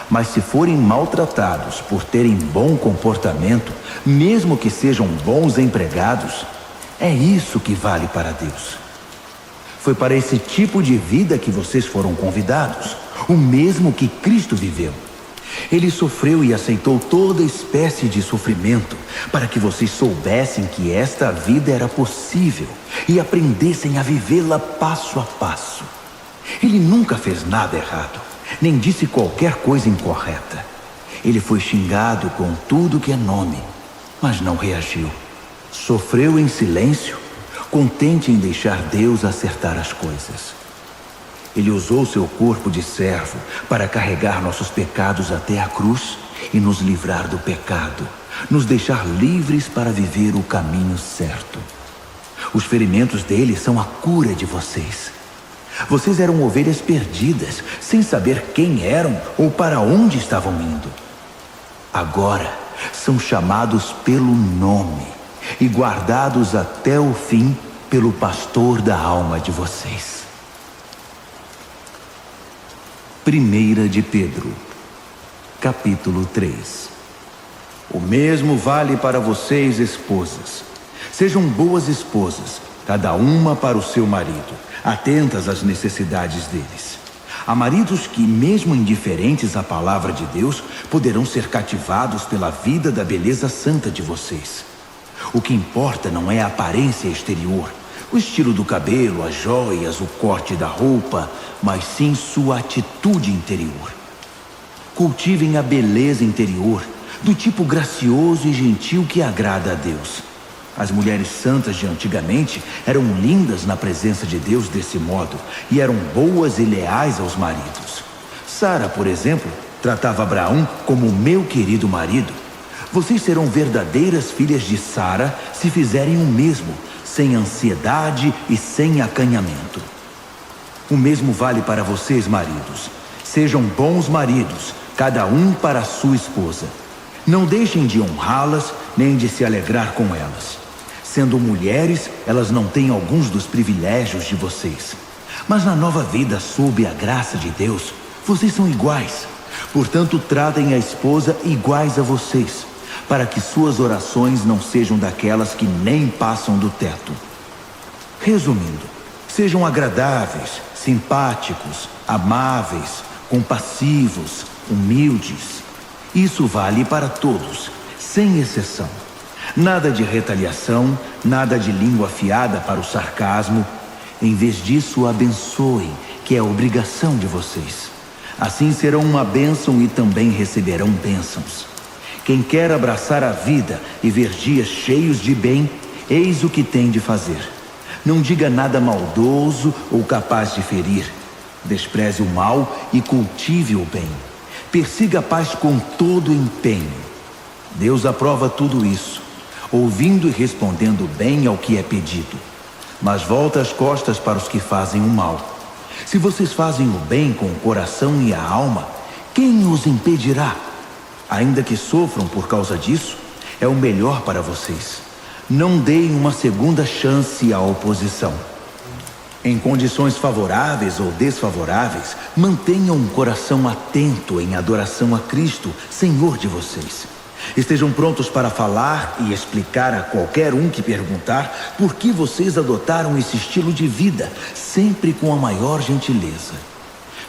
mas se forem maltratados por terem bom comportamento, mesmo que sejam bons empregados, é isso que vale para Deus. Foi para esse tipo de vida que vocês foram convidados, o mesmo que Cristo viveu. Ele sofreu e aceitou toda espécie de sofrimento para que vocês soubessem que esta vida era possível e aprendessem a vivê-la passo a passo. Ele nunca fez nada errado, nem disse qualquer coisa incorreta. Ele foi xingado com tudo que é nome, mas não reagiu. Sofreu em silêncio, contente em deixar Deus acertar as coisas. Ele usou seu corpo de servo para carregar nossos pecados até a cruz e nos livrar do pecado, nos deixar livres para viver o caminho certo. Os ferimentos dele são a cura de vocês. Vocês eram ovelhas perdidas, sem saber quem eram ou para onde estavam indo. Agora são chamados pelo nome e guardados até o fim pelo pastor da alma de vocês. 1 de Pedro, capítulo 3. O mesmo vale para vocês, esposas. Sejam boas esposas, cada uma para o seu marido, atentas às necessidades deles. Há maridos que, mesmo indiferentes à palavra de Deus, poderão ser cativados pela vida da beleza santa de vocês. O que importa não é a aparência exterior, o estilo do cabelo, as joias, o corte da roupa, mas sim sua atitude interior. Cultivem a beleza interior, do tipo gracioso e gentil que agrada a Deus. As mulheres santas de antigamente eram lindas na presença de Deus desse modo e eram boas e leais aos maridos. Sara, por exemplo, tratava Abraão como meu querido marido. Vocês serão verdadeiras filhas de Sara se fizerem o mesmo, sem ansiedade e sem acanhamento. O mesmo vale para vocês, maridos. Sejam bons maridos, cada um para a sua esposa. Não deixem de honrá-las, nem de se alegrar com elas. Sendo mulheres, elas não têm alguns dos privilégios de vocês. Mas na nova vida, sob a graça de Deus, Vocês são iguais. Portanto, tratem a esposa iguais a vocês, para que suas orações não sejam daquelas que nem passam do teto. Resumindo, sejam agradáveis, simpáticos, amáveis, compassivos, humildes. Isso vale para todos, sem exceção. Nada de retaliação, nada de língua afiada para o sarcasmo. Em vez disso, abençoem, que é a obrigação de vocês. Assim serão uma bênção e também receberão bênçãos. Quem quer abraçar a vida e ver dias cheios de bem, eis o que tem de fazer. Não diga nada maldoso ou capaz de ferir. Despreze o mal e cultive o bem. Persiga a paz com todo empenho. Deus aprova tudo isso, ouvindo e respondendo bem ao que é pedido. Mas volta as costas para os que fazem o mal. Se vocês fazem o bem com o coração e a alma, quem os impedirá? Ainda que sofram por causa disso, é o melhor para vocês. Não deem uma segunda chance à oposição. Em condições favoráveis ou desfavoráveis, mantenham um coração atento em adoração a Cristo, Senhor de vocês. Estejam prontos para falar e explicar a qualquer um que perguntar por que vocês adotaram esse estilo de vida, sempre com a maior gentileza.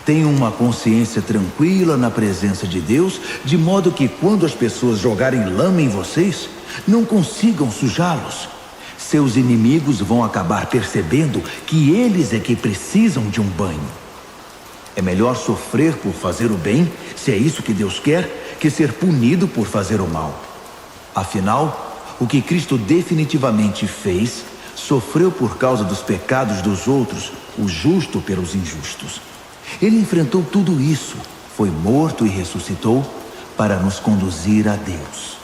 Tenham uma consciência tranquila na presença de Deus, de modo que quando as pessoas jogarem lama em vocês, não consigam sujá-los. Seus inimigos vão acabar percebendo que eles é que precisam de um banho. É melhor sofrer por fazer o bem, se é isso que Deus quer, que ser punido por fazer o mal. Afinal, o que Cristo definitivamente fez, sofreu por causa dos pecados dos outros, o justo pelos injustos. Ele enfrentou tudo isso, foi morto e ressuscitou para nos conduzir a Deus.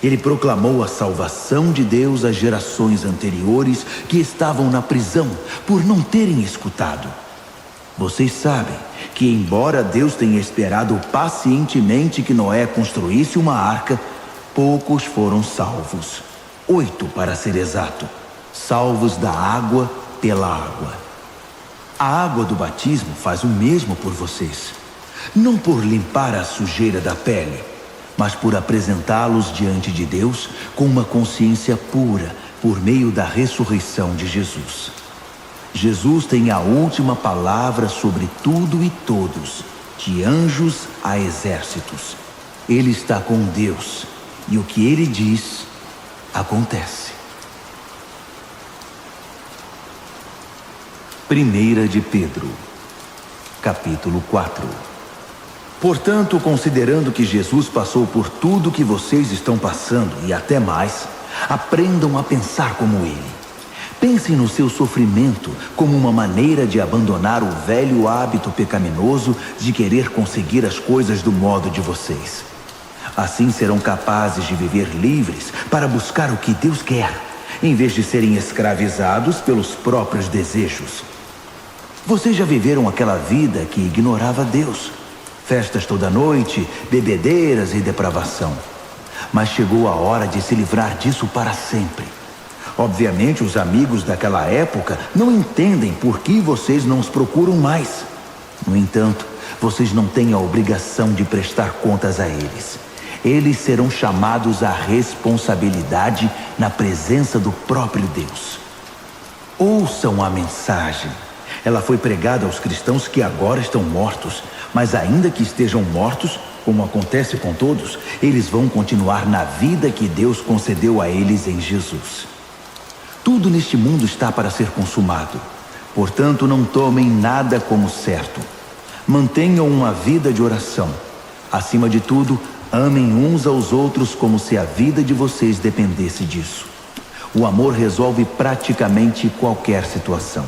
Ele proclamou a salvação de Deus às gerações anteriores que estavam na prisão por não terem escutado. Vocês sabem que, embora Deus tenha esperado pacientemente que Noé construísse uma arca, poucos foram salvos. 8, para ser exato, salvos da água pela água. A água do batismo faz o mesmo por vocês. Não por limpar a sujeira da pele, mas por apresentá-los diante de Deus com uma consciência pura por meio da ressurreição de Jesus. Jesus tem a última palavra sobre tudo e todos, de anjos a exércitos. Ele está com Deus, e o que ele diz, acontece. 1 de Pedro, capítulo 4. Portanto, considerando que Jesus passou por tudo que vocês estão passando e até mais, aprendam a pensar como ele. Pensem no seu sofrimento como uma maneira de abandonar o velho hábito pecaminoso de querer conseguir as coisas do modo de vocês. Assim serão capazes de viver livres para buscar o que Deus quer, em vez de serem escravizados pelos próprios desejos. Vocês já viveram aquela vida que ignorava Deus. Festas toda noite, bebedeiras e depravação. Mas chegou a hora de se livrar disso para sempre. Obviamente, os amigos daquela época não entendem por que vocês não os procuram mais. No entanto, vocês não têm a obrigação de prestar contas a eles. Eles serão chamados à responsabilidade na presença do próprio Deus. Ouçam a mensagem. Ela foi pregada aos cristãos que agora estão mortos, mas ainda que estejam mortos, como acontece com todos, eles vão continuar na vida que Deus concedeu a eles em Jesus. Tudo neste mundo está para ser consumado. Portanto, não tomem nada como certo. Mantenham uma vida de oração. Acima de tudo, amem uns aos outros como se a vida de vocês dependesse disso. O amor resolve praticamente qualquer situação.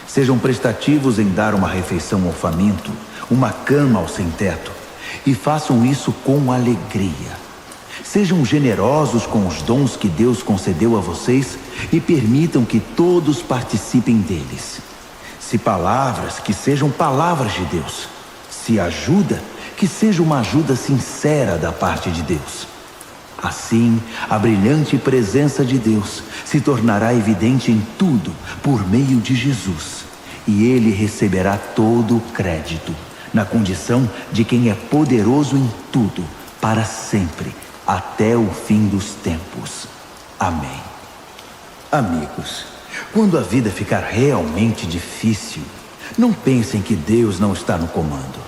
Sejam prestativos em dar uma refeição ao faminto, uma cama ao sem-teto, e façam isso com alegria. Sejam generosos com os dons que Deus concedeu a vocês e permitam que todos participem deles. Se palavras, que sejam palavras de Deus. Se ajuda, que seja uma ajuda sincera da parte de Deus. Assim, a brilhante presença de Deus se tornará evidente em tudo por meio de Jesus, e ele receberá todo o crédito, na condição de quem é poderoso em tudo, para sempre, até o fim dos tempos. Amém. Amigos, quando a vida ficar realmente difícil, não pensem que Deus não está no comando.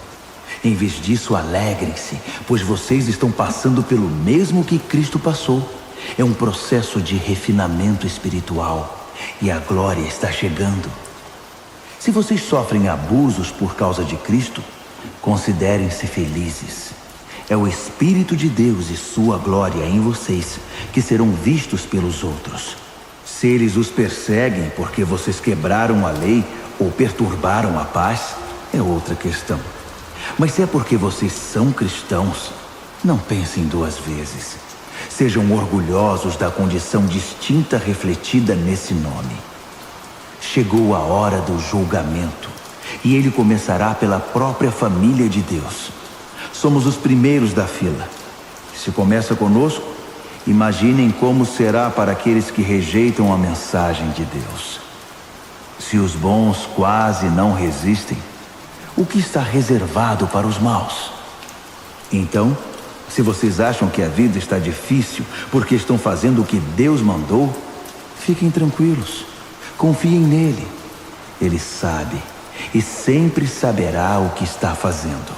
Em vez disso, alegrem-se, pois vocês estão passando pelo mesmo que Cristo passou. É um processo de refinamento espiritual e a glória está chegando. Se vocês sofrem abusos por causa de Cristo, considerem-se felizes. É o Espírito de Deus e sua glória em vocês que serão vistos pelos outros. Se eles os perseguem porque vocês quebraram a lei ou perturbaram a paz, é outra questão. Mas se é porque vocês são cristãos, não pensem duas vezes. Sejam orgulhosos da condição distinta refletida nesse nome. Chegou a hora do julgamento, e ele começará pela própria família de Deus. Somos os primeiros da fila. Se começa conosco, imaginem como será para aqueles que rejeitam a mensagem de Deus. Se os bons quase não resistem, o que está reservado para os maus? Então, se vocês acham que a vida está difícil porque estão fazendo o que Deus mandou, fiquem tranquilos. Confiem nele. Ele sabe e sempre saberá o que está fazendo.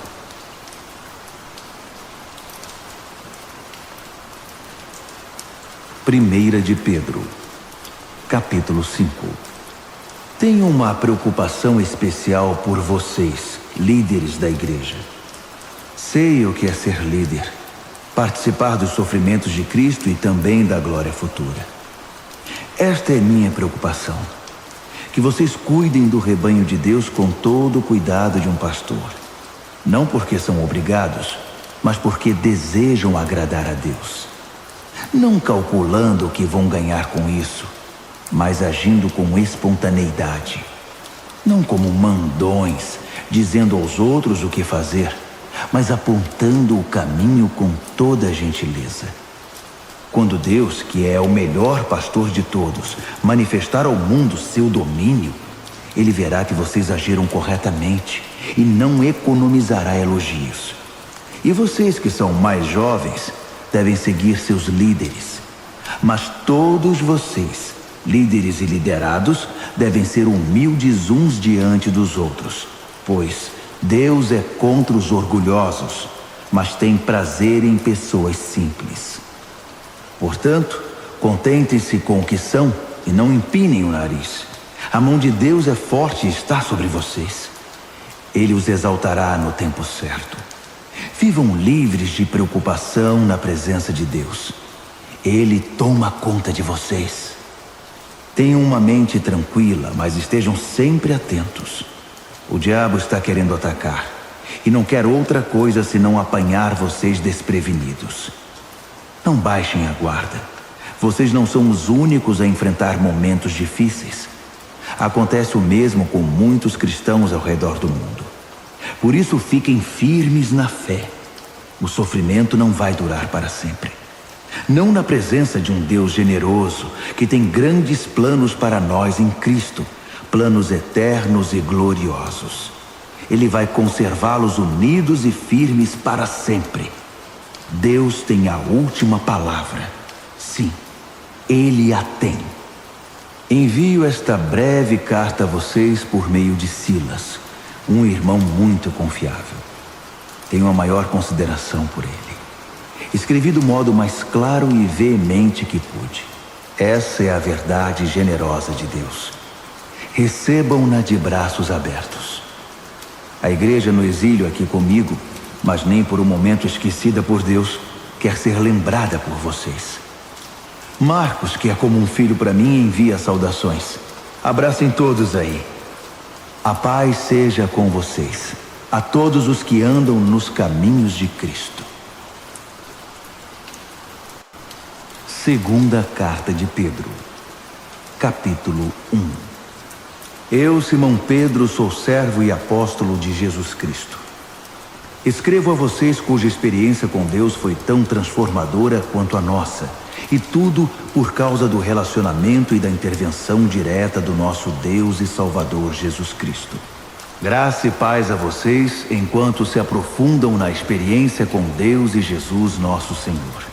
Primeira de Pedro, capítulo 5. Tenho uma preocupação especial por vocês, líderes da igreja. Sei o que é ser líder, participar dos sofrimentos de Cristo e também da glória futura. Esta é minha preocupação, que vocês cuidem do rebanho de Deus com todo o cuidado de um pastor. Não porque são obrigados, mas porque desejam agradar a Deus. Não calculando o que vão ganhar com isso, mas agindo com espontaneidade. Não como mandões, dizendo aos outros o que fazer, mas apontando o caminho com toda a gentileza. Quando Deus, que é o melhor pastor de todos, manifestar ao mundo seu domínio, ele verá que vocês agiram corretamente e não economizará elogios. E vocês que são mais jovens devem seguir seus líderes. Mas todos vocês, líderes e liderados, devem ser humildes uns diante dos outros, pois Deus é contra os orgulhosos, mas tem prazer em pessoas simples. Portanto, contentem-se com o que são e não empinem o nariz. A mão de Deus é forte e está sobre vocês. Ele os exaltará no tempo certo. Vivam livres de preocupação na presença de Deus. Ele toma conta de vocês. Tenham uma mente tranquila, mas estejam sempre atentos. O diabo está querendo atacar e não quer outra coisa senão apanhar vocês desprevenidos. Não baixem a guarda. Vocês não são os únicos a enfrentar momentos difíceis. Acontece o mesmo com muitos cristãos ao redor do mundo. Por isso fiquem firmes na fé. O sofrimento não vai durar para sempre. Não na presença de um Deus generoso, que tem grandes planos para nós em Cristo, planos eternos e gloriosos. Ele vai conservá-los unidos e firmes para sempre. Deus tem a última palavra. Sim, Ele a tem. Envio esta breve carta a vocês por meio de Silas, um irmão muito confiável. Tenho a maior consideração por ele. Escrevi do modo mais claro e veemente que pude. Essa é a verdade generosa de Deus. Recebam-na de braços abertos. A igreja no exílio aqui comigo, mas nem por um momento esquecida por Deus, quer ser lembrada por vocês. Marcos, que é como um filho para mim, envia saudações. Abracem todos aí. A paz seja com vocês, a todos os que andam nos caminhos de Cristo. Segunda carta de Pedro, capítulo 1. Eu, Simão Pedro, sou servo e apóstolo de Jesus Cristo. Escrevo a vocês cuja experiência com Deus foi tão transformadora quanto a nossa, e tudo por causa do relacionamento e da intervenção direta do nosso Deus e Salvador Jesus Cristo. Graça e paz a vocês enquanto se aprofundam na experiência com Deus e Jesus nosso Senhor.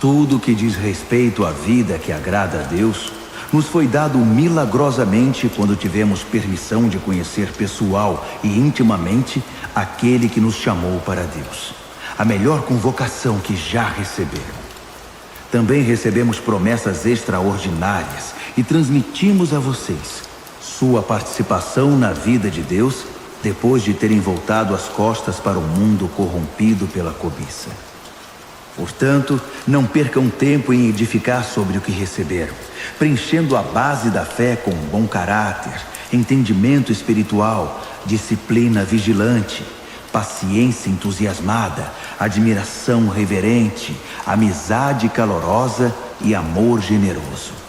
Tudo que diz respeito à vida que agrada a Deus nos foi dado milagrosamente quando tivemos permissão de conhecer pessoal e intimamente aquele que nos chamou para Deus, a melhor convocação que já receberam. Também recebemos promessas extraordinárias e transmitimos a vocês sua participação na vida de Deus depois de terem voltado as costas para o mundo corrompido pela cobiça. Portanto, não percam tempo em edificar sobre o que receberam, preenchendo a base da fé com bom caráter, entendimento espiritual, disciplina vigilante, paciência entusiasmada, admiração reverente, amizade calorosa e amor generoso.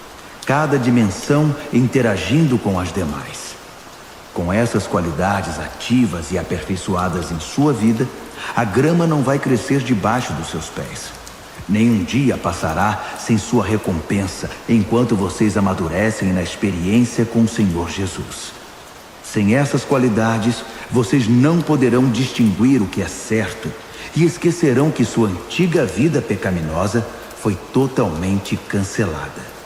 Cada dimensão interagindo com as demais. Com essas qualidades ativas e aperfeiçoadas em sua vida, a grama não vai crescer debaixo dos seus pés. Nenhum dia passará sem sua recompensa enquanto vocês amadurecem na experiência com o Senhor Jesus. Sem essas qualidades, vocês não poderão distinguir o que é certo e esquecerão que sua antiga vida pecaminosa foi totalmente cancelada.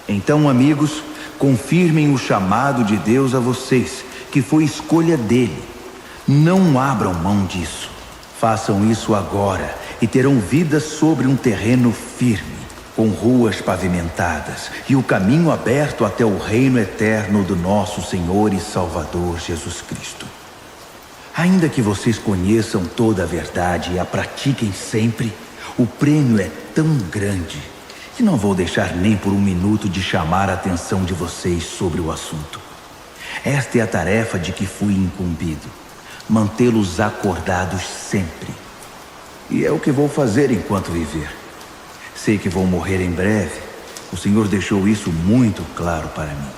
Então, amigos, confirmem o chamado de Deus a vocês, que foi escolha dele. Não abram mão disso. Façam isso agora e terão vida sobre um terreno firme, com ruas pavimentadas e o caminho aberto até o reino eterno do nosso Senhor e Salvador Jesus Cristo. Ainda que vocês conheçam toda a verdade e a pratiquem sempre, o prêmio é tão grande que não vou deixar nem por um minuto de chamar a atenção de vocês sobre o assunto. Esta é a tarefa de que fui incumbido, mantê-los acordados sempre. E é o que vou fazer enquanto viver. Sei que vou morrer em breve, o Senhor deixou isso muito claro para mim.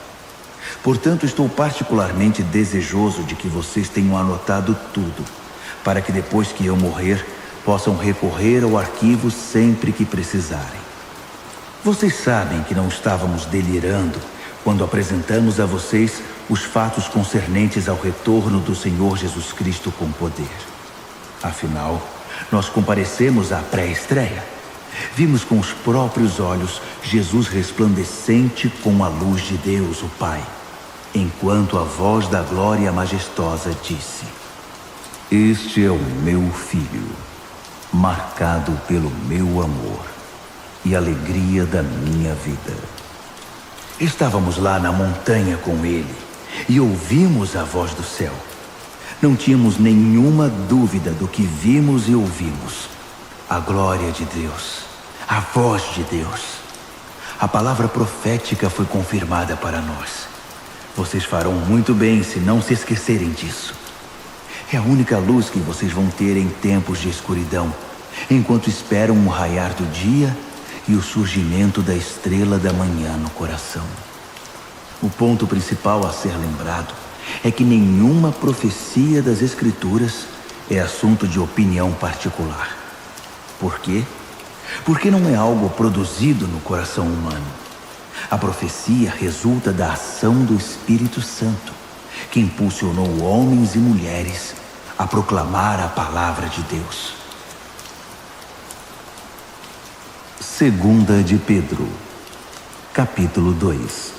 Portanto, estou particularmente desejoso de que vocês tenham anotado tudo, para que depois que eu morrer, possam recorrer ao arquivo sempre que precisarem. Vocês sabem que não estávamos delirando quando apresentamos a vocês os fatos concernentes ao retorno do Senhor Jesus Cristo com poder. Afinal, nós comparecemos à pré-estreia. Vimos com os próprios olhos Jesus resplandecente com a luz de Deus, o Pai, enquanto a voz da glória majestosa disse: "Este é o meu Filho, marcado pelo meu amor e alegria da minha vida." Estávamos lá na montanha com ele e ouvimos a voz do céu. Não tínhamos nenhuma dúvida do que vimos e ouvimos. A glória de Deus, a voz de Deus. A palavra profética foi confirmada para nós. Vocês farão muito bem se não se esquecerem disso. É a única luz que vocês vão ter em tempos de escuridão, enquanto esperam o raiar do dia e o surgimento da estrela da manhã no coração. O ponto principal a ser lembrado é que nenhuma profecia das Escrituras é assunto de opinião particular. Por quê? Porque não é algo produzido no coração humano. A profecia resulta da ação do Espírito Santo, que impulsionou homens e mulheres a proclamar a palavra de Deus. Segunda de Pedro, capítulo 2.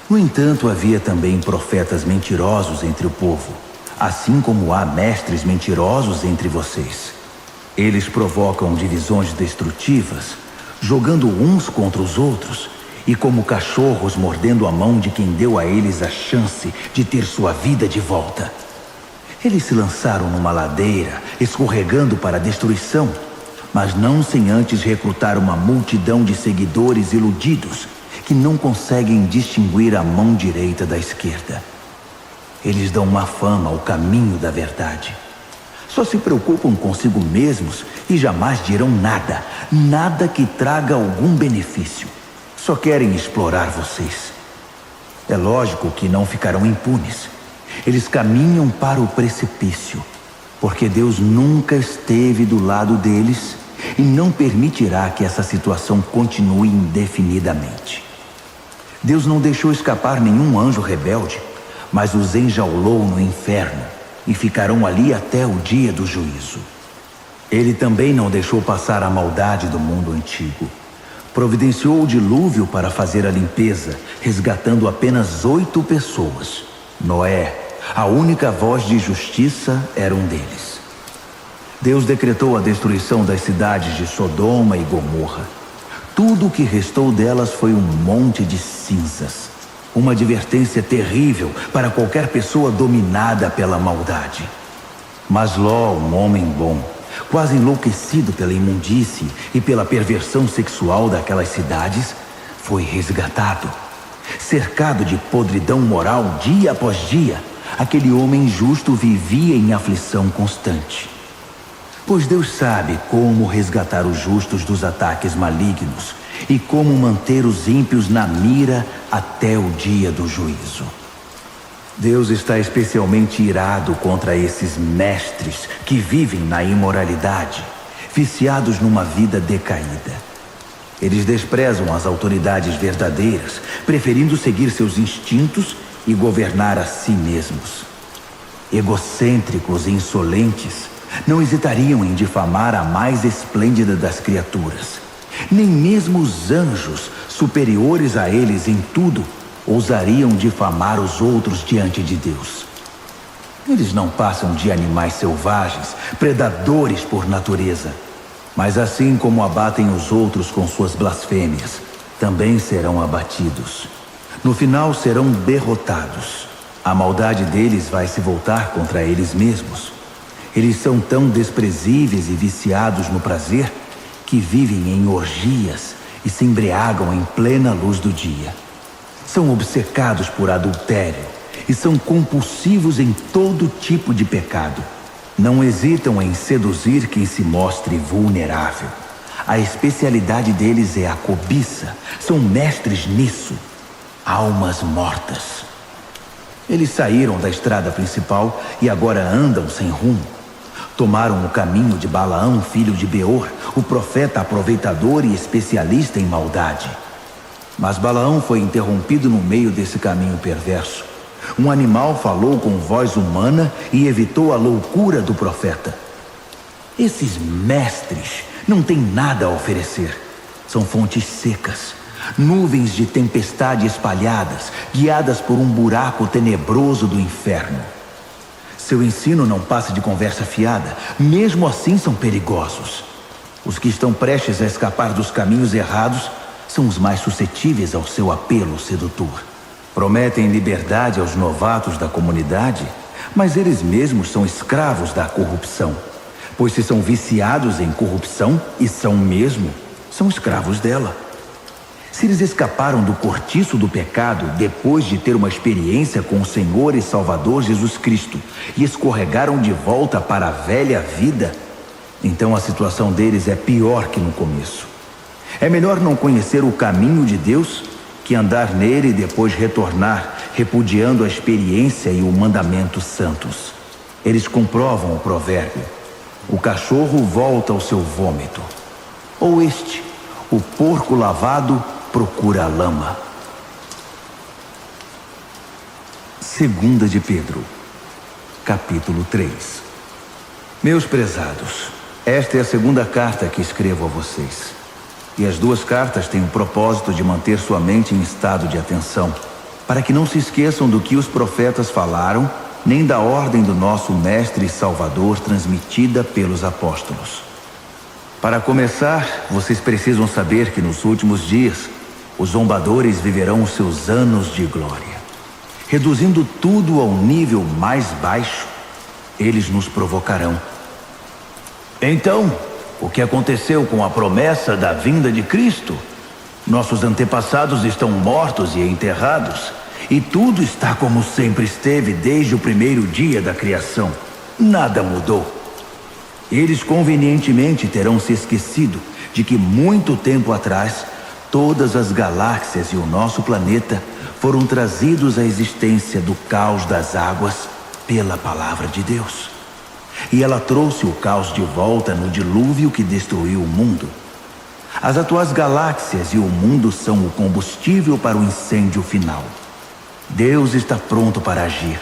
No entanto, havia também profetas mentirosos entre o povo, assim como há mestres mentirosos entre vocês. Eles provocam divisões destrutivas, jogando uns contra os outros, e como cachorros mordendo a mão de quem deu a eles a chance de ter sua vida de volta. Eles se lançaram numa ladeira, escorregando para a destruição, mas não sem antes recrutar uma multidão de seguidores iludidos que não conseguem distinguir a mão direita da esquerda. Eles dão má fama ao caminho da verdade. Só se preocupam consigo mesmos e jamais dirão nada, nada que traga algum benefício. Só querem explorar vocês. É lógico que não ficarão impunes. Eles caminham para o precipício, porque Deus nunca esteve do lado deles e não permitirá que essa situação continue indefinidamente. Deus não deixou escapar nenhum anjo rebelde, mas os enjaulou no inferno e ficarão ali até o dia do juízo. Ele também não deixou passar a maldade do mundo antigo. Providenciou o dilúvio para fazer a limpeza, resgatando apenas 8 pessoas. Noé, a única voz de justiça, era um deles. Deus decretou a destruição das cidades de Sodoma e Gomorra. Tudo o que restou delas foi um monte de cinzas. Uma advertência terrível para qualquer pessoa dominada pela maldade. Mas Ló, um homem bom, quase enlouquecido pela imundície e pela perversão sexual daquelas cidades, foi resgatado. Cercado de podridão moral dia após dia, aquele homem justo vivia em aflição constante. Pois Deus sabe como resgatar os justos dos ataques malignos e como manter os ímpios na mira até o dia do juízo. Deus está especialmente irado contra esses mestres que vivem na imoralidade, viciados numa vida decaída. Eles desprezam as autoridades verdadeiras, preferindo seguir seus instintos e governar a si mesmos. Egocêntricos e insolentes, não hesitariam em difamar a mais esplêndida das criaturas. Nem mesmo os anjos, superiores a eles em tudo, ousariam difamar os outros diante de Deus. Eles não passam de animais selvagens, predadores por natureza. Mas assim como abatem os outros com suas blasfêmias, também serão abatidos. No final serão derrotados. A maldade deles vai se voltar contra eles mesmos. Eles são tão desprezíveis e viciados no prazer que vivem em orgias e se embriagam em plena luz do dia. São obcecados por adultério e são compulsivos em todo tipo de pecado. Não hesitam em seduzir quem se mostre vulnerável. A especialidade deles é a cobiça. São mestres nisso. Almas mortas. Eles saíram da estrada principal e agora andam sem rumo. Tomaram o caminho de Balaão, filho de Beor, o profeta aproveitador e especialista em maldade. Mas Balaão foi interrompido no meio desse caminho perverso. Um animal falou com voz humana e evitou a loucura do profeta. Esses mestres não têm nada a oferecer. São fontes secas, nuvens de tempestade espalhadas, guiadas por um buraco tenebroso do inferno. Seu ensino não passa de conversa fiada, mesmo assim são perigosos. Os que estão prestes a escapar dos caminhos errados são os mais suscetíveis ao seu apelo sedutor. Prometem liberdade aos novatos da comunidade, mas eles mesmos são escravos da corrupção. Pois se são viciados em corrupção, e são mesmo, são escravos dela. Se eles escaparam do cortiço do pecado depois de ter uma experiência com o Senhor e Salvador Jesus Cristo e escorregaram de volta para a velha vida, então a situação deles é pior que no começo. É melhor não conhecer o caminho de Deus que andar nele e depois retornar, repudiando a experiência e o mandamento santos. Eles comprovam o provérbio: o cachorro volta ao seu vômito. Ou este: o porco lavado procura a lama. 2 de Pedro, capítulo 3. Meus prezados, esta é a segunda carta que escrevo a vocês. E as duas cartas têm o propósito de manter sua mente em estado de atenção, para que não se esqueçam do que os profetas falaram, nem da ordem do nosso Mestre e Salvador transmitida pelos apóstolos. Para começar, vocês precisam saber que nos últimos dias, os zombadores viverão os seus anos de glória. Reduzindo tudo ao nível mais baixo, eles nos provocarão. Então, o que aconteceu com a promessa da vinda de Cristo? Nossos antepassados estão mortos e enterrados, e tudo está como sempre esteve desde o primeiro dia da criação. Nada mudou. Eles convenientemente terão se esquecido de que muito tempo atrás, todas as galáxias e o nosso planeta foram trazidos à existência do caos das águas pela palavra de Deus. E ela trouxe o caos de volta no dilúvio que destruiu o mundo. As atuais galáxias e o mundo são o combustível para o incêndio final. Deus está pronto para agir,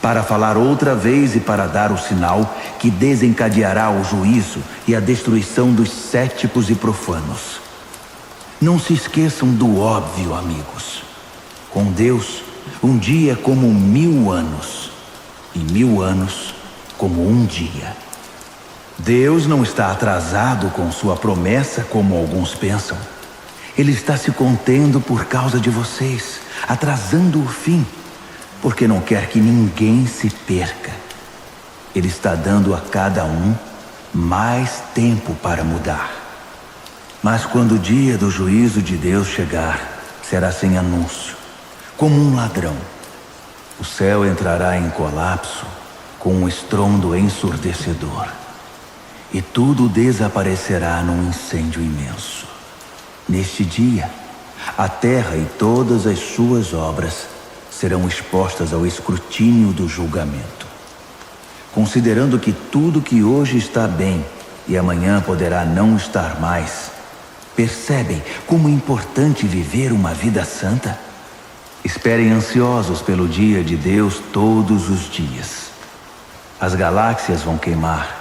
para falar outra vez e para dar o sinal que desencadeará o juízo e a destruição dos céticos e profanos. Não se esqueçam do óbvio, amigos. Com Deus, um dia é como 1000 anos, e 1000 anos como um dia. Deus não está atrasado com sua promessa como alguns pensam. Ele está se contendo por causa de vocês, atrasando o fim, porque não quer que ninguém se perca. Ele está dando a cada um mais tempo para mudar. Mas quando o dia do juízo de Deus chegar, será sem anúncio, como um ladrão. O céu entrará em colapso com um estrondo ensurdecedor, e tudo desaparecerá num incêndio imenso. Neste dia, a terra e todas as suas obras serão expostas ao escrutínio do julgamento. Considerando que tudo que hoje está bem e amanhã poderá não estar mais, percebem como é importante viver uma vida santa? Esperem ansiosos pelo dia de Deus todos os dias. As galáxias vão queimar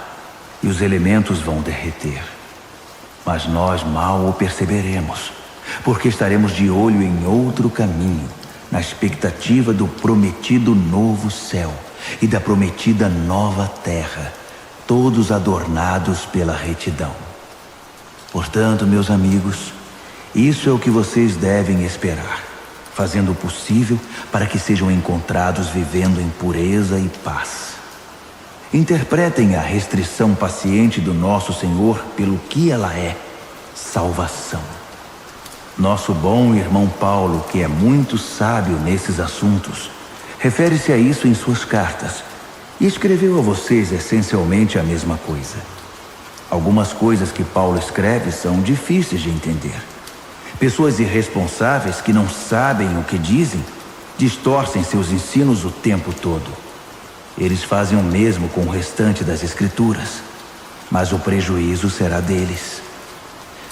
e os elementos vão derreter. Mas nós mal o perceberemos, porque estaremos de olho em outro caminho, na expectativa do prometido novo céu e da prometida nova terra, todos adornados pela retidão. Portanto, meus amigos, isso é o que vocês devem esperar, fazendo o possível para que sejam encontrados vivendo em pureza e paz. Interpretem a restrição paciente do nosso Senhor pelo que ela é: salvação. Nosso bom irmão Paulo, que é muito sábio nesses assuntos, refere-se a isso em suas cartas e escreveu a vocês essencialmente a mesma coisa. Algumas coisas que Paulo escreve são difíceis de entender. Pessoas irresponsáveis que não sabem o que dizem distorcem seus ensinos o tempo todo. Eles fazem o mesmo com o restante das Escrituras, mas o prejuízo será deles.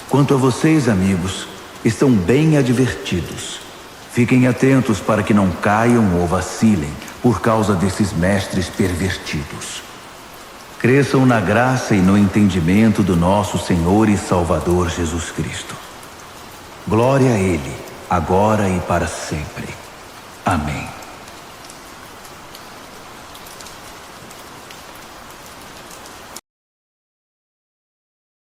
Quanto a vocês, amigos, estão bem advertidos. Fiquem atentos para que não caiam ou vacilem por causa desses mestres pervertidos. Cresçam na graça e no entendimento do nosso Senhor e Salvador Jesus Cristo. Glória a Ele, agora e para sempre. Amém.